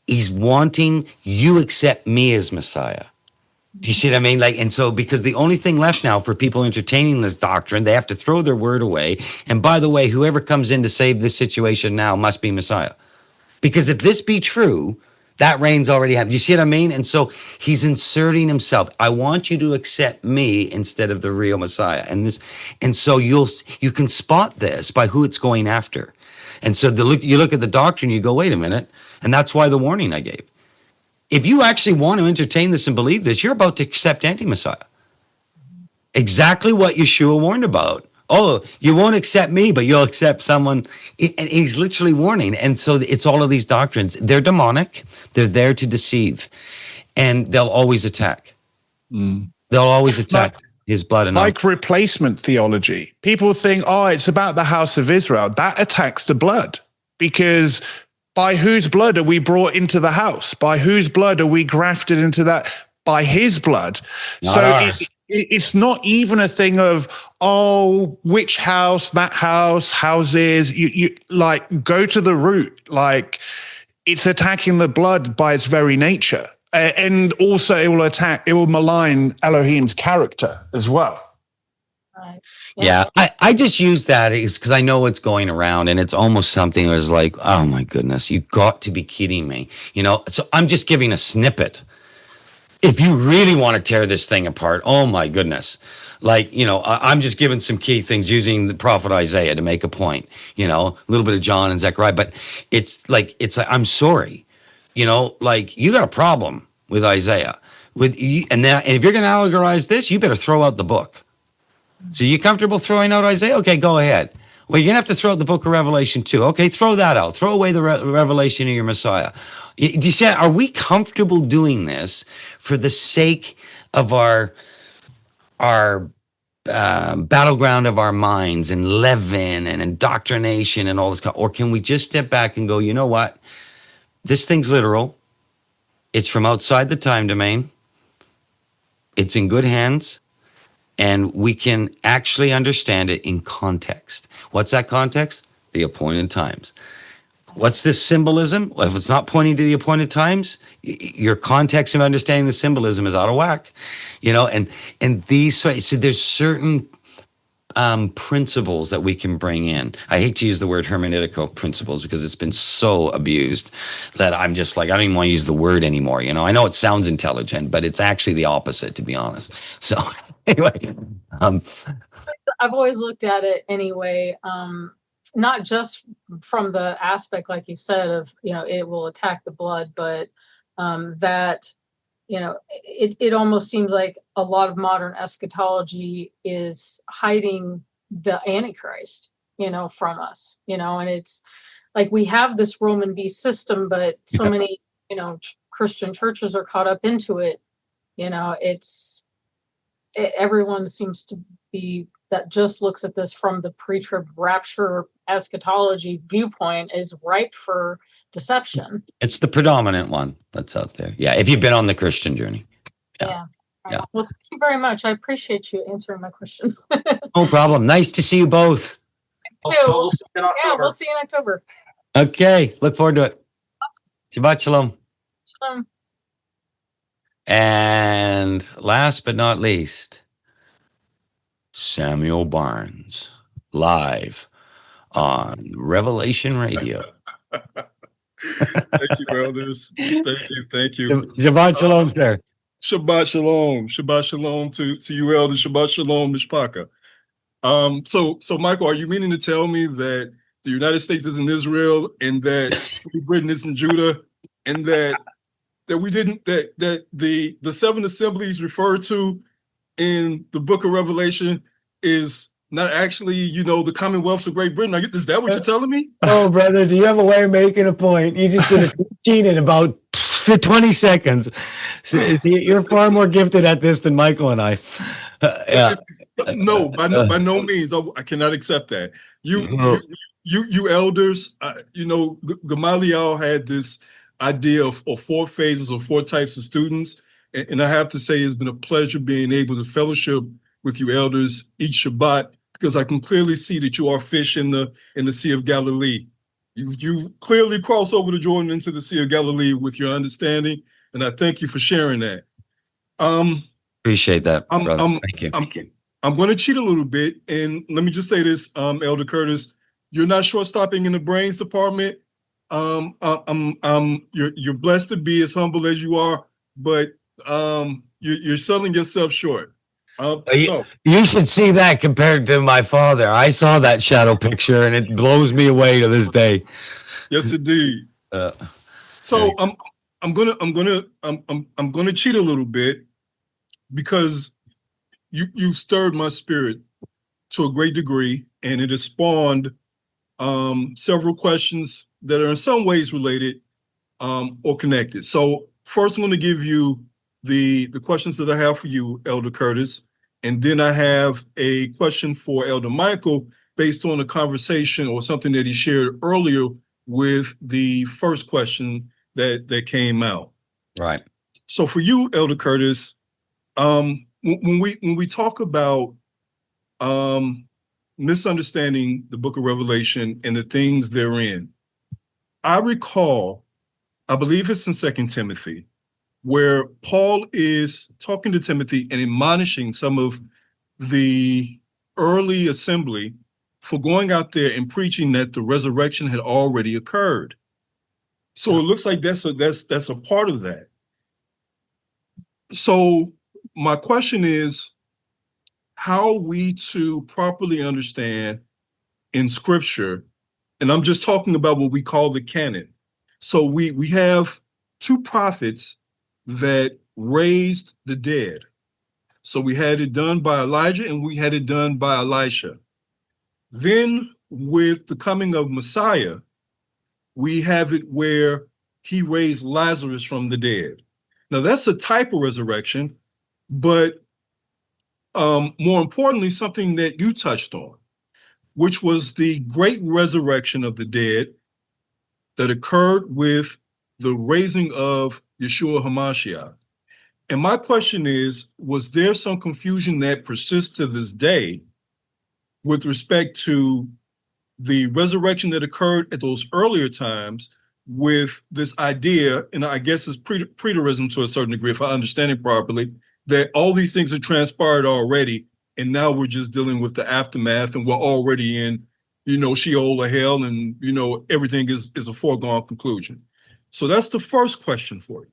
He's wanting you accept me as Messiah. Do you see what I mean? Like, and so because the only thing left now for people entertaining this doctrine, they have to throw their word away. And by the way, whoever comes in to save this situation now must be Messiah. Because if this be true, that reign's already happened. Do you see what I mean? And so he's inserting himself. I want you to accept me instead of the real Messiah. And so you can spot this by who it's going after. And so you look at the doctrine, you go, wait a minute. And that's why the warning I gave. If you actually want to entertain this and believe this, you're about to accept anti-Messiah. Exactly what Yeshua warned about. Oh, you won't accept me, but you'll accept someone. And he's literally warning. And so it's all of these doctrines. They're demonic. They're there to deceive. And they'll always attack. They'll always attack his blood. And like replacement theology. People think, oh, it's about the house of Israel. That attacks the blood. Because by whose blood are we brought into the house? By whose blood are we grafted into that? By his blood. Not so it's not even a thing of, oh, which house, that house, houses. You like go to the root. Like it's attacking the blood by its very nature. And also it will malign Elohim's character as well. Right. Yeah, I just use that because I know it's going around and it's almost something that's like, oh my goodness, you got to be kidding me. You know, so I'm just giving a snippet. If you really want to tear this thing apart, oh my goodness. Like, you know, I'm just giving some key things using the prophet Isaiah to make a point, you know, a little bit of John and Zechariah, but it's like, I'm sorry, you know, like you got a problem with Isaiah and if you're going to allegorize this, you better throw out the book. So you comfortable throwing out Isaiah? Okay, go ahead. Well, you're going to have to throw out the book of Revelation too. Okay, throw that out. Throw away the revelation of your Messiah. Do you see, are we comfortable doing this for the sake of our battleground of our minds and leaven and indoctrination and all this? Or can we just step back and go, you know what? this thing's literal. It's from outside the time domain. It's in good hands. And we can actually understand it in context. What's that context? The appointed times. What's this symbolism? Well, if it's not pointing to the appointed times, your context of understanding the symbolism is out of whack. And these, so there's certain principles that we can bring in. I hate to use the word hermeneutical principles because it's been so abused that I'm just like, I don't even want to use the word anymore. I know it sounds intelligent, but it's actually the opposite, to be honest. So anyway, I've always looked at it anyway, not just from the aspect, like you said, of, it will attack the blood, but that, it almost seems like a lot of modern eschatology is hiding the Antichrist, from us, and it's like we have this Roman beast system, but so many, Christian churches are caught up into it. Everyone seems to be that just looks at this from the pre-trib rapture eschatology viewpoint is ripe for deception. It's the predominant one that's out there. Yeah, if you've been on the Christian journey. Yeah. Well, thank you very much. I appreciate you answering my question. No problem. Nice to see you both. Thank you. We'll see you in October. Okay, look forward to it. Shabbat shalom. Shalom. And last but not least, Samuel Barnes, live on Revelation Radio. Thank you, elders. Thank you. Shabbat shalom, sir. Shabbat shalom. Shabbat shalom to you, elders. Shabbat shalom, Mishpaka. So Michael, are you meaning to tell me that the United States is in Israel and that Britain is in Judah, and that we didn't that the seven assemblies referred to in the book of Revelation is not actually, the Commonwealths of Great Britain? Is that what you're telling me? Oh, brother, do you have a way of making a point? You just did a 15 in about 20 seconds. So, you're far more gifted at this than Michael and I. Yeah. No, by no means. I cannot accept that. You elders, Gamaliel had this idea of 4 phases or 4 types of students. And I have to say, it's been a pleasure being able to fellowship with you elders each Shabbat, because I can clearly see that you are fish in the Sea of Galilee. You've clearly crossed over the Jordan into the Sea of Galilee with your understanding, and I thank you for sharing that. Appreciate that, brother. Thank you. I'm going to cheat a little bit, and let me just say this, Elder Curtis, you're not short-stopping in the brains department. You're blessed to be as humble as you are, but you're selling yourself short. You should see that compared to my father. I saw that shadow picture, and it blows me away to this day. Yes, indeed. So I'm gonna cheat a little bit, because you stirred my spirit to a great degree, and it has spawned several questions that are in some ways related or connected. So first, I'm going to give you the questions that I have for you, Elder Curtis, and then I have a question for Elder Michael based on a conversation or something that he shared earlier with the first question that came out. Right. So for you, Elder Curtis, when we talk about misunderstanding the book of Revelation and the things therein, I recall, I believe it's in 2 Timothy, where Paul is talking to Timothy and admonishing some of the early assembly for going out there and preaching that the resurrection had already occurred. So it looks like that's a part of that. So my question is, how are we to properly understand in Scripture, and I'm just talking about what we call the canon. So we have 2 prophets that raised the dead. So we had it done by Elijah and we had it done by Elisha. Then with the coming of Messiah, we have it where he raised Lazarus from the dead. Now that's a type of resurrection, but more importantly, something that you touched on, which was the great resurrection of the dead that occurred with the raising of Yeshua HaMashiach. And my question is, was there some confusion that persists to this day with respect to the resurrection that occurred at those earlier times with this idea, and I guess it's preterism to a certain degree, if I understand it properly, that all these things have transpired already, and now we're just dealing with the aftermath, and we're already in, Sheol or hell, and, everything is a foregone conclusion. So that's the first question for you.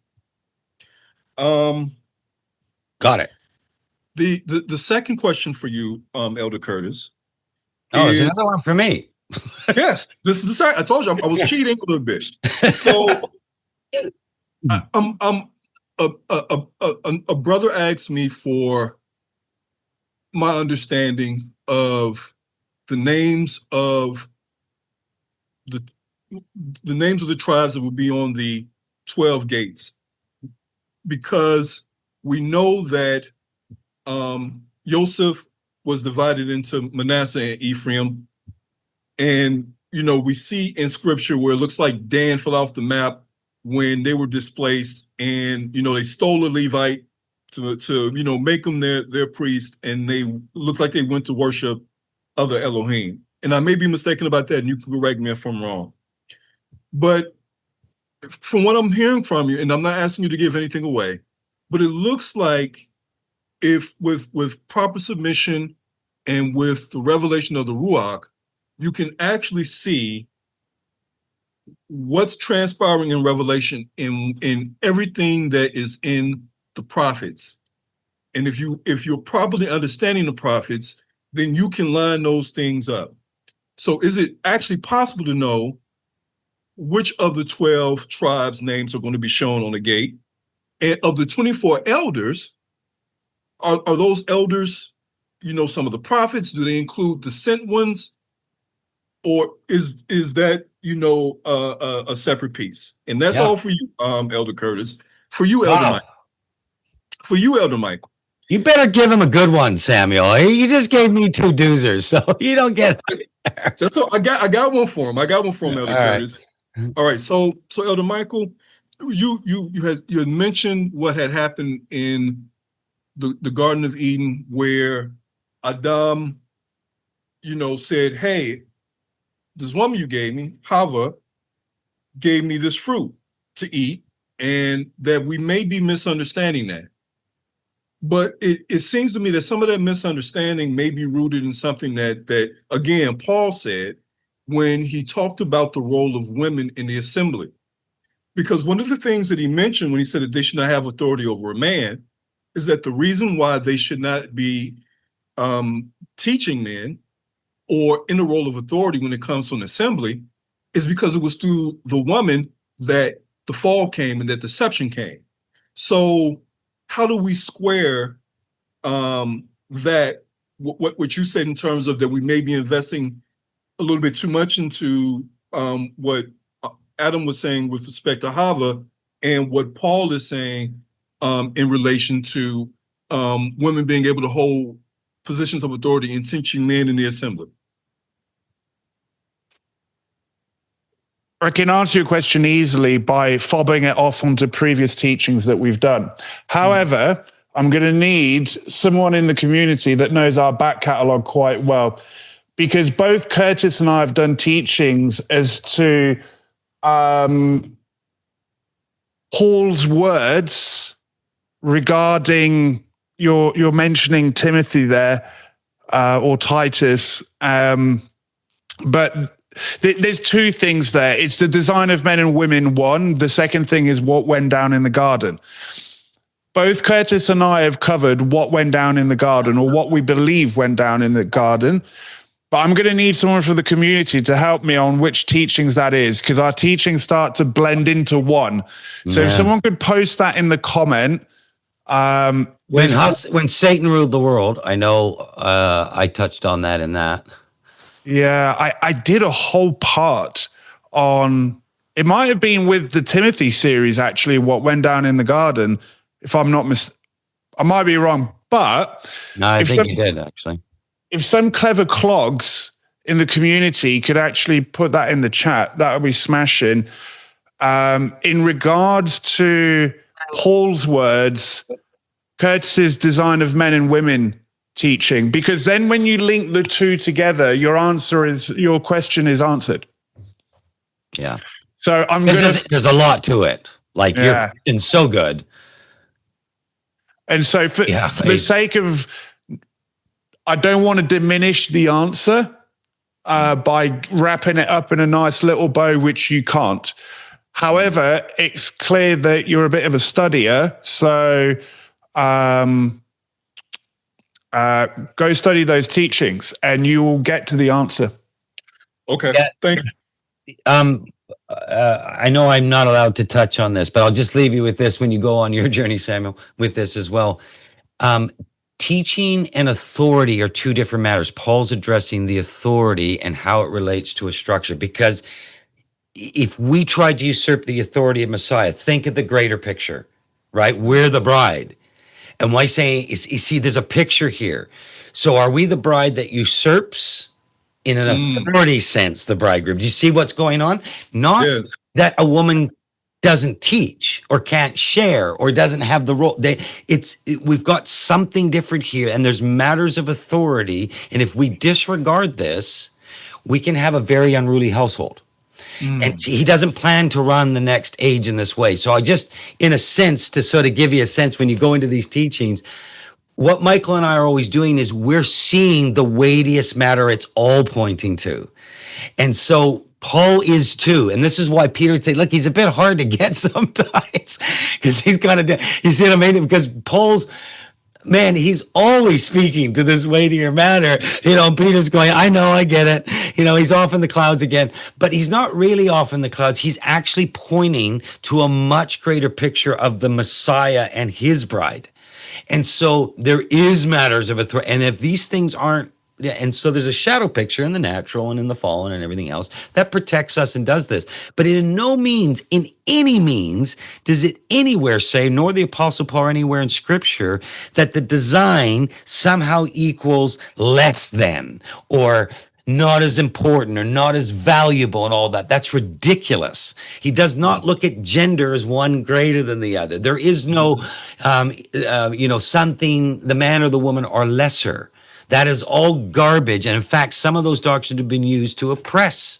Got it. The second question for you, Elder Curtis. Oh, there's another one for me. Yes, this is the second. I told you I was cheating a little bit. So, a brother asked me for my understanding of the names of the names of the tribes that would be on the 12 gates, because we know that Joseph was divided into Manasseh and Ephraim. And, we see in scripture where it looks like Dan fell off the map when they were displaced, and, they stole a Levite to make them their priest, and they looked like they went to worship other Elohim. And I may be mistaken about that, and you can correct me if I'm wrong. But from what I'm hearing from you, and I'm not asking you to give anything away, but it looks like if with proper submission and with the revelation of the Ruach, you can actually see what's transpiring in Revelation in everything that is in the prophets. And if you're properly understanding the prophets, then you can line those things up. So is it actually possible to know which of the 12 tribes' names are going to be shown on the gate? And of the 24 elders, are those elders, some of the prophets? Do they include the sent ones? Or is that, a separate piece? And that's all for you, Elder Curtis. For you, Elder Mike. For you, Elder Mike. You better give him a good one, Samuel. You just gave me 2 doozers, so you don't get it. That's all. I got one for him. Elder Curtis. All right. So Elder Michael, you had mentioned what had happened in the Garden of Eden, where Adam, said, hey, this woman you gave me, Hava, gave me this fruit to eat, and that we may be misunderstanding that. But it seems to me that some of that misunderstanding may be rooted in something that again, Paul said when he talked about the role of women in the assembly. Because one of the things that he mentioned when he said that they should not have authority over a man is that the reason why they should not be teaching men or in the role of authority when it comes to an assembly is because it was through the woman that the fall came and that deception came. So how do we square that, what you said in terms of that we may be investing a little bit too much into what Adam was saying with respect to Hava and what Paul is saying in relation to women being able to hold positions of authority and teaching men in the assembly? I can answer your question easily by fobbing it off onto previous teachings that we've done. However, I'm going to need someone in the community that knows our back catalog quite well, because both Curtis and I have done teachings as to Paul's words regarding you're mentioning Timothy there, or Titus, but there's 2 things there. It's the design of men and women, one. The second thing is what went down in the garden. Both Curtis and I have covered what went down in the garden, or what we believe went down in the garden. But I'm going to need someone from the community to help me on which teachings that is, because our teachings start to blend into one. So if someone could post that in the comment. When Satan ruled the world, I know I touched on that in that. Yeah, I did a whole part on, it might have been with the Timothy series, actually, what went down in the garden, if I'm not I might be wrong, but... No, I think you did, actually. If some clever clogs in the community could actually put that in the chat, that would be smashing. in regards to Paul's words, Curtis's design of men and women teaching, because then when you link the two together, your question is answered. Yeah. So there's a lot to it. Like Yeah. you're been so good. And so for the sake of, I don't want to diminish the answer by wrapping it up in a nice little bow, which you can't. However, it's clear that you're a bit of a studier. So go study those teachings and you will get to the answer. Okay. Yeah. Thank you. I know I'm not allowed to touch on this, but I'll just leave you with this when you go on your journey, Samuel, with this as well. Teaching and authority are two different matters. Paul's addressing the authority and how it relates to a structure, because if we try to usurp the authority of Messiah, think of the greater picture, right? We're the bride. And why saying, you see, there's a picture here. So are we the bride that usurps in an authority sense the bridegroom? Do you see what's going on? Not that a woman doesn't teach or can't share or doesn't have the role. We've got something different here, and there's matters of authority. And if we disregard this, we can have a very unruly household. And he doesn't plan to run the next age in this way. So I just, in a sense, to sort of give you a sense when you go into these teachings, what Michael and I are always doing is we're seeing the weightiest matter it's all pointing to. And so Paul is too. And this is why Peter would say, look, he's a bit hard to get sometimes because he's got to, you see what I mean? Because Paul's, man, he's always speaking to this weightier matter. Peter's going, I know, I get it. He's off in the clouds again, but he's not really off in the clouds. He's actually pointing to a much greater picture of the Messiah and his bride. And so there is matters of authority. And if these things aren't, and so there's a shadow picture in the natural and in the fallen and everything else that protects us and does this. But in no means, in any means, does it anywhere say, nor the Apostle Paul anywhere in Scripture, that the design somehow equals less than or not as important or not as valuable and all that. That's ridiculous. He does not look at gender as one greater than the other. There is no, something, the man or the woman are lesser. That is all garbage. And in fact, some of those doctrines have been used to oppress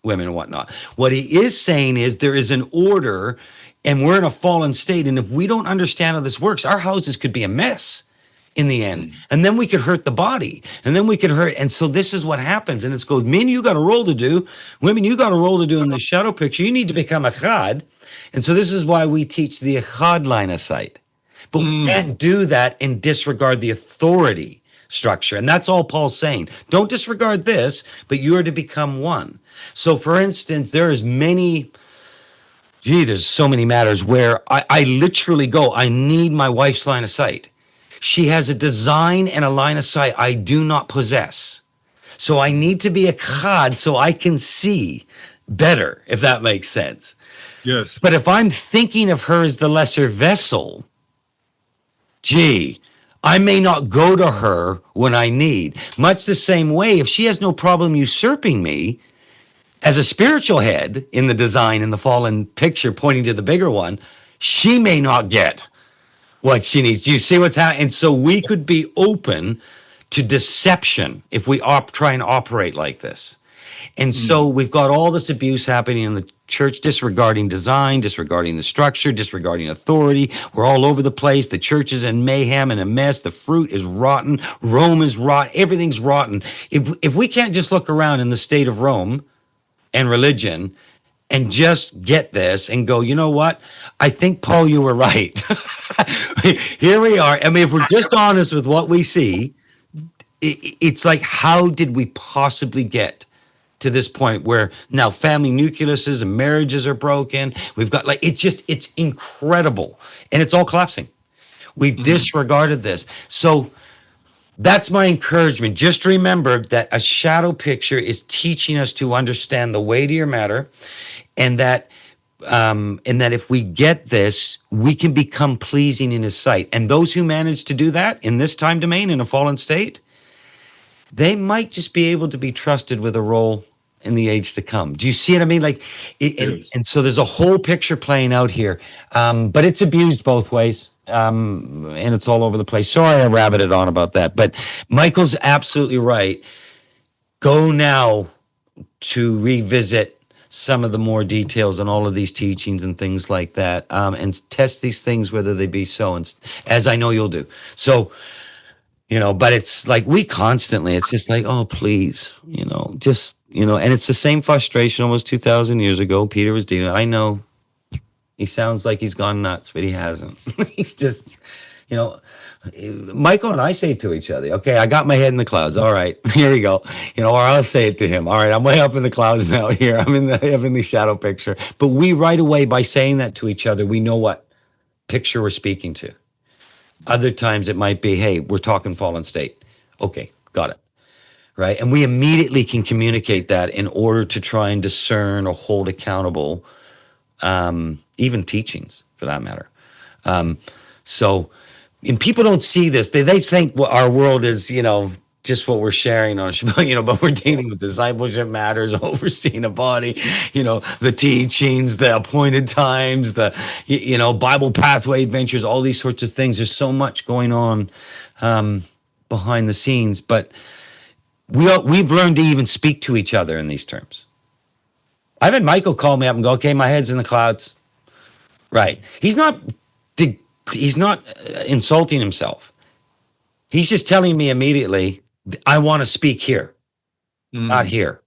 women and whatnot. What he is saying is there is an order and we're in a fallen state. And if we don't understand how this works, our houses could be a mess in the end. And then we could hurt the body and then we could hurt. And so this is what happens. And it's goes, men, you got a role to do. Women, you got a role to do in the shadow picture. You need to become a echad. And so this is why we teach the echad line of sight. But we can't do that and disregard the authority structure. And that's all Paul's saying. Don't disregard this, but you are to become one. So for instance, there's so many matters where I literally go, I need my wife's line of sight. She has a design and a line of sight I do not possess. So I need to be a echad so I can see better, if that makes sense. Yes. But if I'm thinking of her as the lesser vessel, I may not go to her when I need. Much the same way, if she has no problem usurping me as a spiritual head in the design in the fallen picture pointing to the bigger one, she may not get what she needs. Do you see what's happening? And so we could be open to deception if we try and operate like this. And so we've got all this abuse happening in the church, disregarding design, disregarding the structure, disregarding authority. We're all over the place. The church is in mayhem and a mess. The fruit is rotten. Rome is rotten. Everything's rotten. If we can't just look around in the state of Rome and religion and just get this and go, you know what? I think, Paul, you were right. Here we are. I mean, if we're just honest with what we see, it's like, how did we possibly get to this point where now family nucleuses and marriages are broken? We've got it's incredible. And it's all collapsing. We've disregarded this. So that's my encouragement. Just remember that a shadow picture is teaching us to understand the weightier matter, and that if we get this, we can become pleasing in his sight. And those who manage to do that in this time domain in a fallen state, they might just be able to be trusted with a role in the age to come. Do you see what I mean? Like, Yes. and so there's a whole picture playing out here, but it's abused both ways. And it's all over the place. Sorry, I rabbited on about that, but Michael's absolutely right. Go now to revisit some of the more details on all of these teachings and things like that, and test these things whether they be so, and as I know you'll do. So, but it's like we constantly, it's just like, oh, please, just, and it's the same frustration almost 2,000 years ago. Peter was dealing. I know he sounds like he's gone nuts, but he hasn't. He's just, Michael and I say to each other, okay, I got my head in the clouds. All right, here we go. Or I'll say it to him. All right, I'm way up in the clouds now here. I'm in the heavenly shadow picture. But we right away, by saying that to each other, we know what picture we're speaking to. Other times it might be, hey, we're talking fallen state. Okay, got it. Right. And we immediately can communicate that in order to try and discern or hold accountable, even teachings for that matter. And people don't see this. They think our world is, just what we're sharing on Shabbat, but we're dealing with discipleship matters, overseeing a body, the teachings, the appointed times, the, Bible pathway adventures, all these sorts of things. There's so much going on behind the scenes, but we've learned to even speak to each other in these terms. I've had Michael call me up and go, okay, my head's in the clouds. Right. He's not insulting himself. He's just telling me immediately, I want to speak here, not here.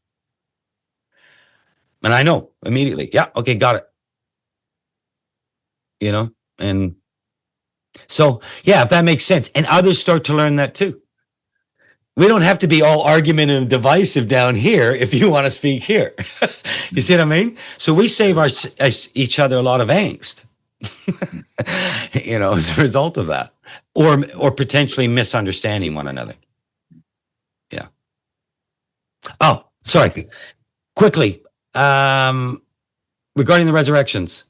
And I know immediately. Yeah. Okay. Got it. And so, yeah, if that makes sense. And others start to learn that too. We don't have to be all argumentative and divisive down here if you want to speak here. You see what I mean? So we save each other a lot of angst. As a result of that, or potentially misunderstanding one another. Yeah. Oh, sorry. Quickly, regarding the resurrections,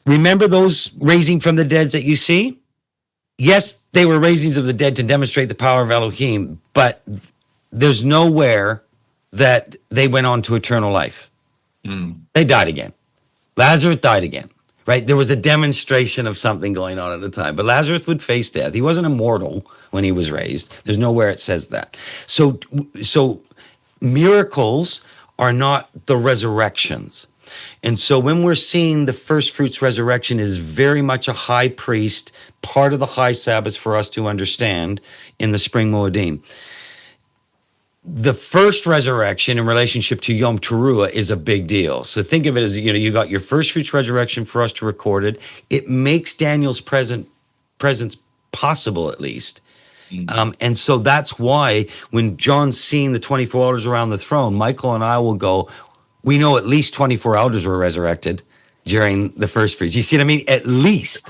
remember those raising from the dead that you see? Yes, they were raisings of the dead to demonstrate the power of Elohim, but there's nowhere that they went on to eternal life. They died again. Lazarus died again. Right? There was a demonstration of something going on at the time, but Lazarus would face death. He wasn't immortal when he was raised. There's nowhere it says that. So miracles are not the resurrections. And so when we're seeing the first fruits resurrection is very much a high priest, part of the high Sabbath for us to understand in the spring Moedim. The first resurrection in relationship to Yom Teruah is a big deal. So think of it as, you got your first fruits resurrection for us to record it. It makes Daniel's presence possible, at least. And so that's why when John's seeing the 24 elders around the throne, Michael and I will go, we know at least 24 elders were resurrected during the first fruits. You see what I mean? At least.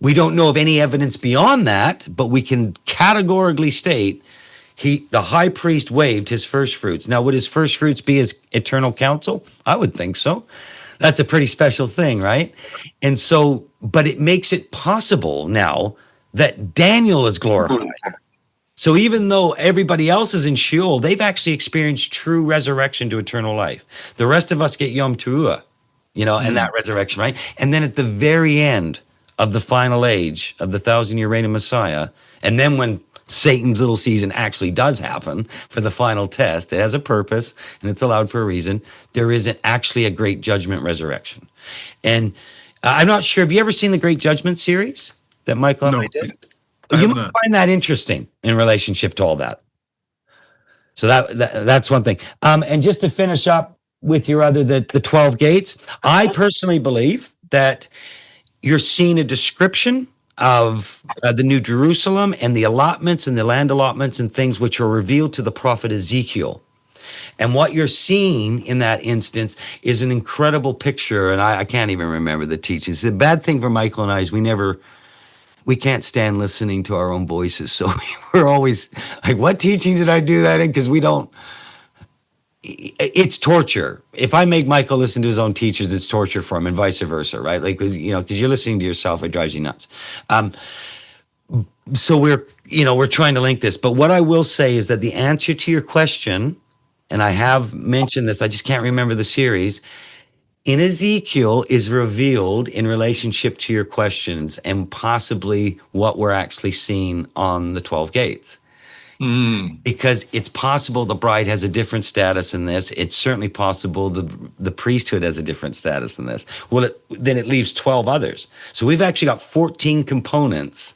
We don't know of any evidence beyond that, but we can categorically state the high priest waved his first fruits. Now, would his first fruits be his eternal counsel? I would think so. That's a pretty special thing, right? And so, but it makes it possible now that Daniel is glorified. So even though everybody else is in Sheol, they've actually experienced true resurrection to eternal life. The rest of us get Yom Teruah, and that resurrection, right? And then at the very end of the final age of the 1,000-year reign of Messiah, and then when Satan's little season actually does happen for the final test, it has a purpose and it's allowed for a reason. There isn't actually a great judgment resurrection. And I'm not sure, have you ever seen the Great Judgment series that Michael and I did? You might find that interesting in relationship to all that. So that's one thing. And just to finish up with the 12 gates, I personally believe that you're seeing a description of the New Jerusalem and the allotments and the land allotments and things which are revealed to the prophet Ezekiel. And what you're seeing in that instance is an incredible picture. And I can't even remember the teachings. The bad thing for Michael and I is we can't stand listening to our own voices. So we're always like, what teaching did I do that in? Because it's torture. If I make Michael listen to his own teachers, it's torture for him, and vice versa, right? Like, because you're listening to yourself, it drives you nuts. So we're trying to link this. But what I will say is that the answer to your question and I have mentioned this, I just can't remember the series. In Ezekiel is revealed in relationship to your questions and possibly what we're actually seeing on the 12 gates. Because it's possible the bride has a different status in this. It's certainly possible the priesthood has a different status in this. Well, then it leaves 12 others. So we've actually got 14 components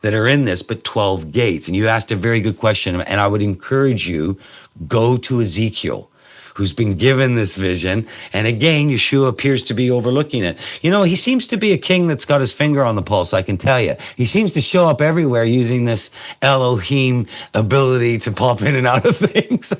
that are in this, but 12 gates. And you asked a very good question. And I would encourage you, go to Ezekiel, who's been given this vision. And again, Yeshua appears to be overlooking it. You know, he seems to be a king that's got his finger on the pulse, I can tell you. He seems to show up everywhere using this Elohim ability to pop in and out of things.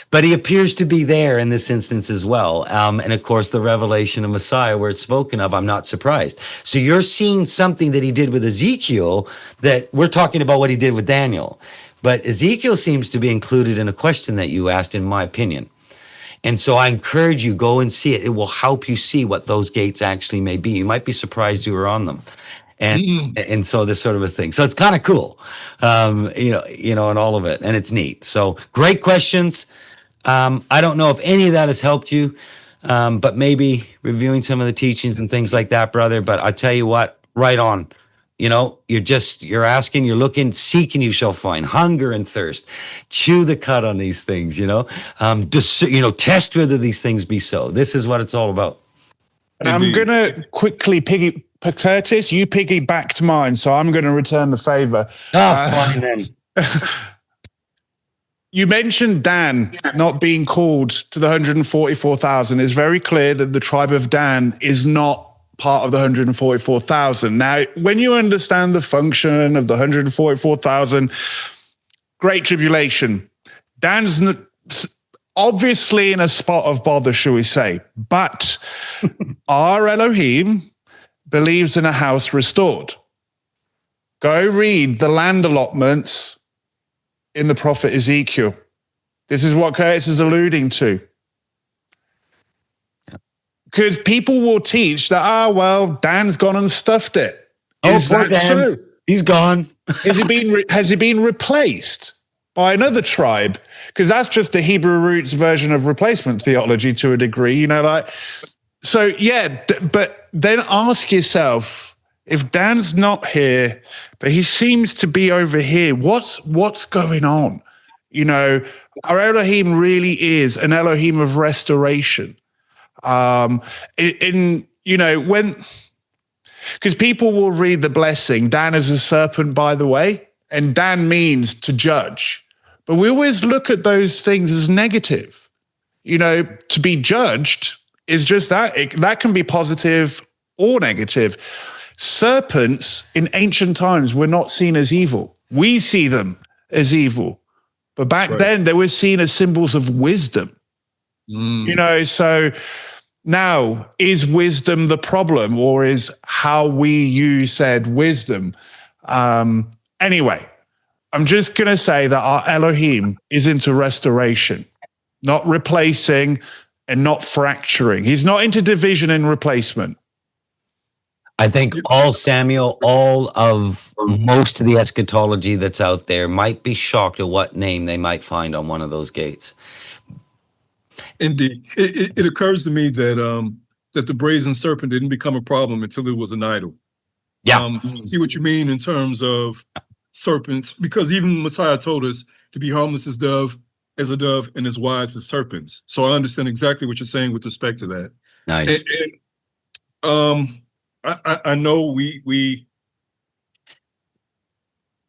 But he appears to be there in this instance as well. And of course, the revelation of Messiah, where it's spoken of, I'm not surprised. So you're seeing something that he did with Ezekiel that we're talking about what he did with Daniel. But Ezekiel seems to be included in a question that you asked, in my opinion. And so I encourage you, go and see it. It will help you see what those gates actually may be. You might be surprised you were on them. And so this sort of a thing. So it's kind of cool, you know, and all of it. And it's neat. So great questions. I don't know if any of that has helped you, but maybe reviewing some of the teachings and things like that, brother. But I tell you what, right on. You know, you're asking, you're looking, seek and you shall find, hunger and thirst. Chew the cud on these things, you know, test whether these things be so. This is what it's all about. And I'm going to quickly Curtis, you piggybacked mine, so I'm going to return the favor. Fine then. You mentioned Dan not being called to the 144,000. It's very clear that the tribe of Dan is not part of the 144,000. Now, when you understand the function of the 144,000, great tribulation, Dan's obviously in a spot of bother, shall we say, but our Elohim believes in a house restored. Go read the land allotments in the prophet Ezekiel. This is what Curtis is alluding to. Because people will teach that, Dan's gone and stuffed it. Is that so? He's gone. Has he been replaced by another tribe? Because that's just the Hebrew roots version of replacement theology to a degree, you know, like. So, yeah, but then ask yourself, if Dan's not here, but he seems to be over here, what's going on? You know, our Elohim really is an Elohim of restoration. Because people will read the blessing, Dan is a serpent, by the way, and Dan means to judge. But we always look at those things as negative. You know, to be judged is just that. That can be positive or negative. Serpents in ancient times were not seen as evil. We see them as evil. But back then, they were seen as symbols of wisdom. You know, so now, is wisdom the problem, or is how we use said wisdom? Anyway, I'm just going to say that our Elohim is into restoration, not replacing and not fracturing. He's not into division and replacement. I think most of the eschatology that's out there might be shocked at what name they might find on one of those gates. Indeed. It occurs to me that that the brazen serpent didn't become a problem until it was an idol. Yeah. See what you mean in terms of serpents, because even Messiah told us to be harmless as a dove and as wise as serpents. So I understand exactly what you're saying with respect to that. Nice. I know we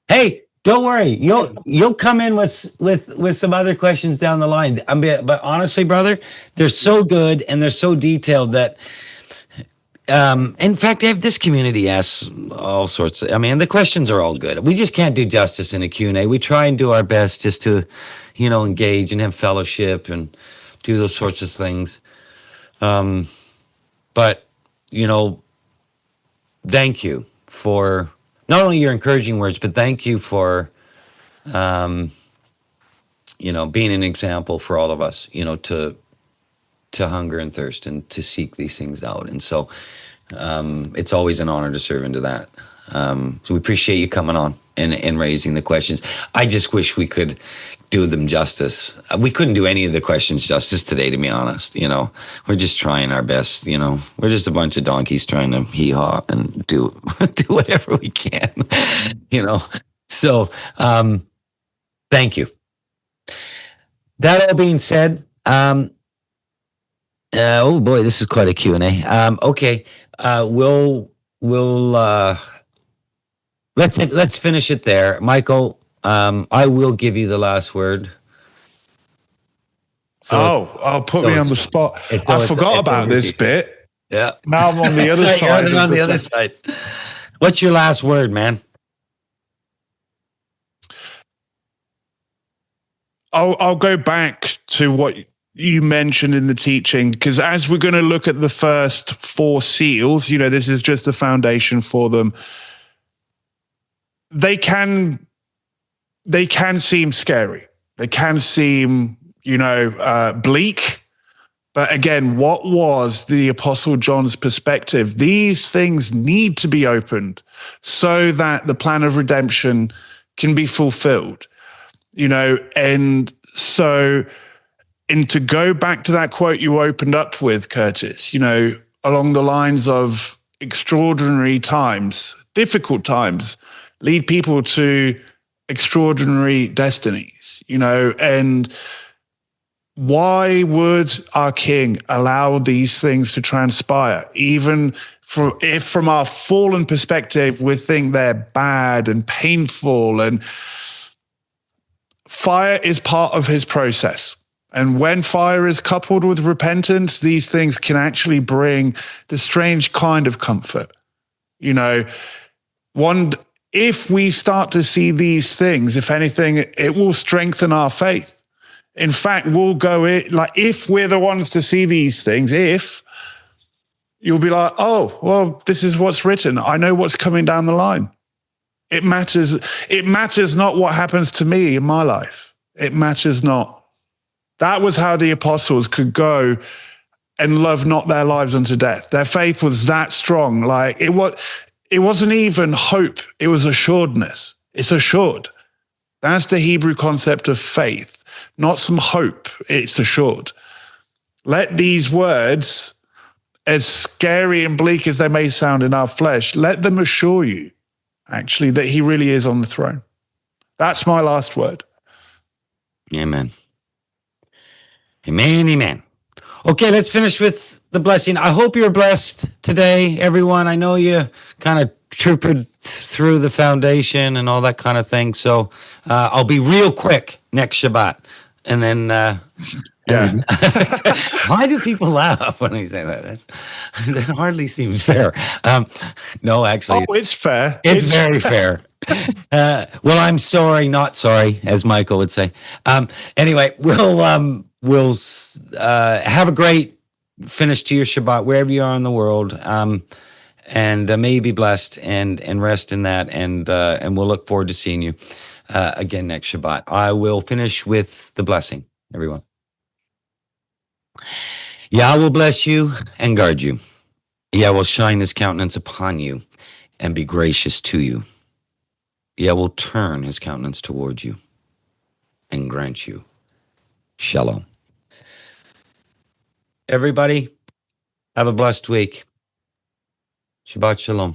Hey, don't worry. You'll come in with some other questions down the line. But honestly, brother, they're so good and they're so detailed that in fact, this community asks all sorts of, the questions are all good. We just can't do justice in a Q&A. We try and do our best just to, engage and have fellowship and do those sorts of things. But, thank you for not only your encouraging words, but thank you for, being an example for all of us, to hunger and thirst and to seek these things out. And so it's always an honor to serve into that. So we appreciate you coming on and raising the questions. I just wish we could do them justice. We couldn't do any of the questions justice today, to be honest. You know, we're just trying our best. You know, we're just a bunch of donkeys trying to hee-haw and do whatever we can. You know, so thank you. That all being said, oh boy, this is quite a Q&A. Okay, let's finish it there, Michael. I will give you the last word. I'll put me on the spot. I forgot about this bit. Yeah. Now I'm on the other side. You're on the other side. What's your last word, man? I'll go back to what you mentioned in the teaching, because as we're going to look at the first 4 seals, you know, this is just the foundation for them. They can seem scary. They can seem, you know, bleak. But again, what was the Apostle John's perspective? These things need to be opened so that the plan of redemption can be fulfilled. You know, and so, and to go back to that quote you opened up with, Curtis, you know, along the lines of extraordinary times, difficult times, lead people to extraordinary destinies, you know, and why would our King allow these things to transpire? Even if from our fallen perspective, we think they're bad and painful, and fire is part of his process. And when fire is coupled with repentance, these things can actually bring the strange kind of comfort. You know, if we start to see these things, if anything, it will strengthen our faith. In fact, we'll go it like, if we're the ones to see these things, if you'll be like, oh, well, this is what's written. I know what's coming down the line. It matters not what happens to me in my life. It matters not. That was how the apostles could go and love not their lives unto death. Their faith was that strong. Like it wasn't even hope. It was assuredness. It's assured. That's the Hebrew concept of faith, not some hope. It's assured. Let these words, as scary and bleak as they may sound in our flesh, let them assure you, actually, that he really is on the throne. That's my last word. Amen. Amen, amen. Okay, let's finish with the blessing. I hope you're blessed today, everyone. I know you kind of troopered through the foundation and all that kind of thing. So I'll be real quick next Shabbat. And then, yeah. Why do people laugh when I say that? That hardly seems fair. No, actually. Oh, it's fair. It's very fair. Well, I'm sorry, not sorry, as Michael would say. Anyway, we'll have a great finish to your Shabbat wherever you are in the world, and may you be blessed and rest in that, and we'll look forward to seeing you again next Shabbat. I will finish with the blessing, everyone. Yah will bless you and guard you. Yah will shine his countenance upon you and be gracious to you. Yah will turn his countenance towards you and grant you shalom. Everybody, have a blessed week. Shabbat shalom.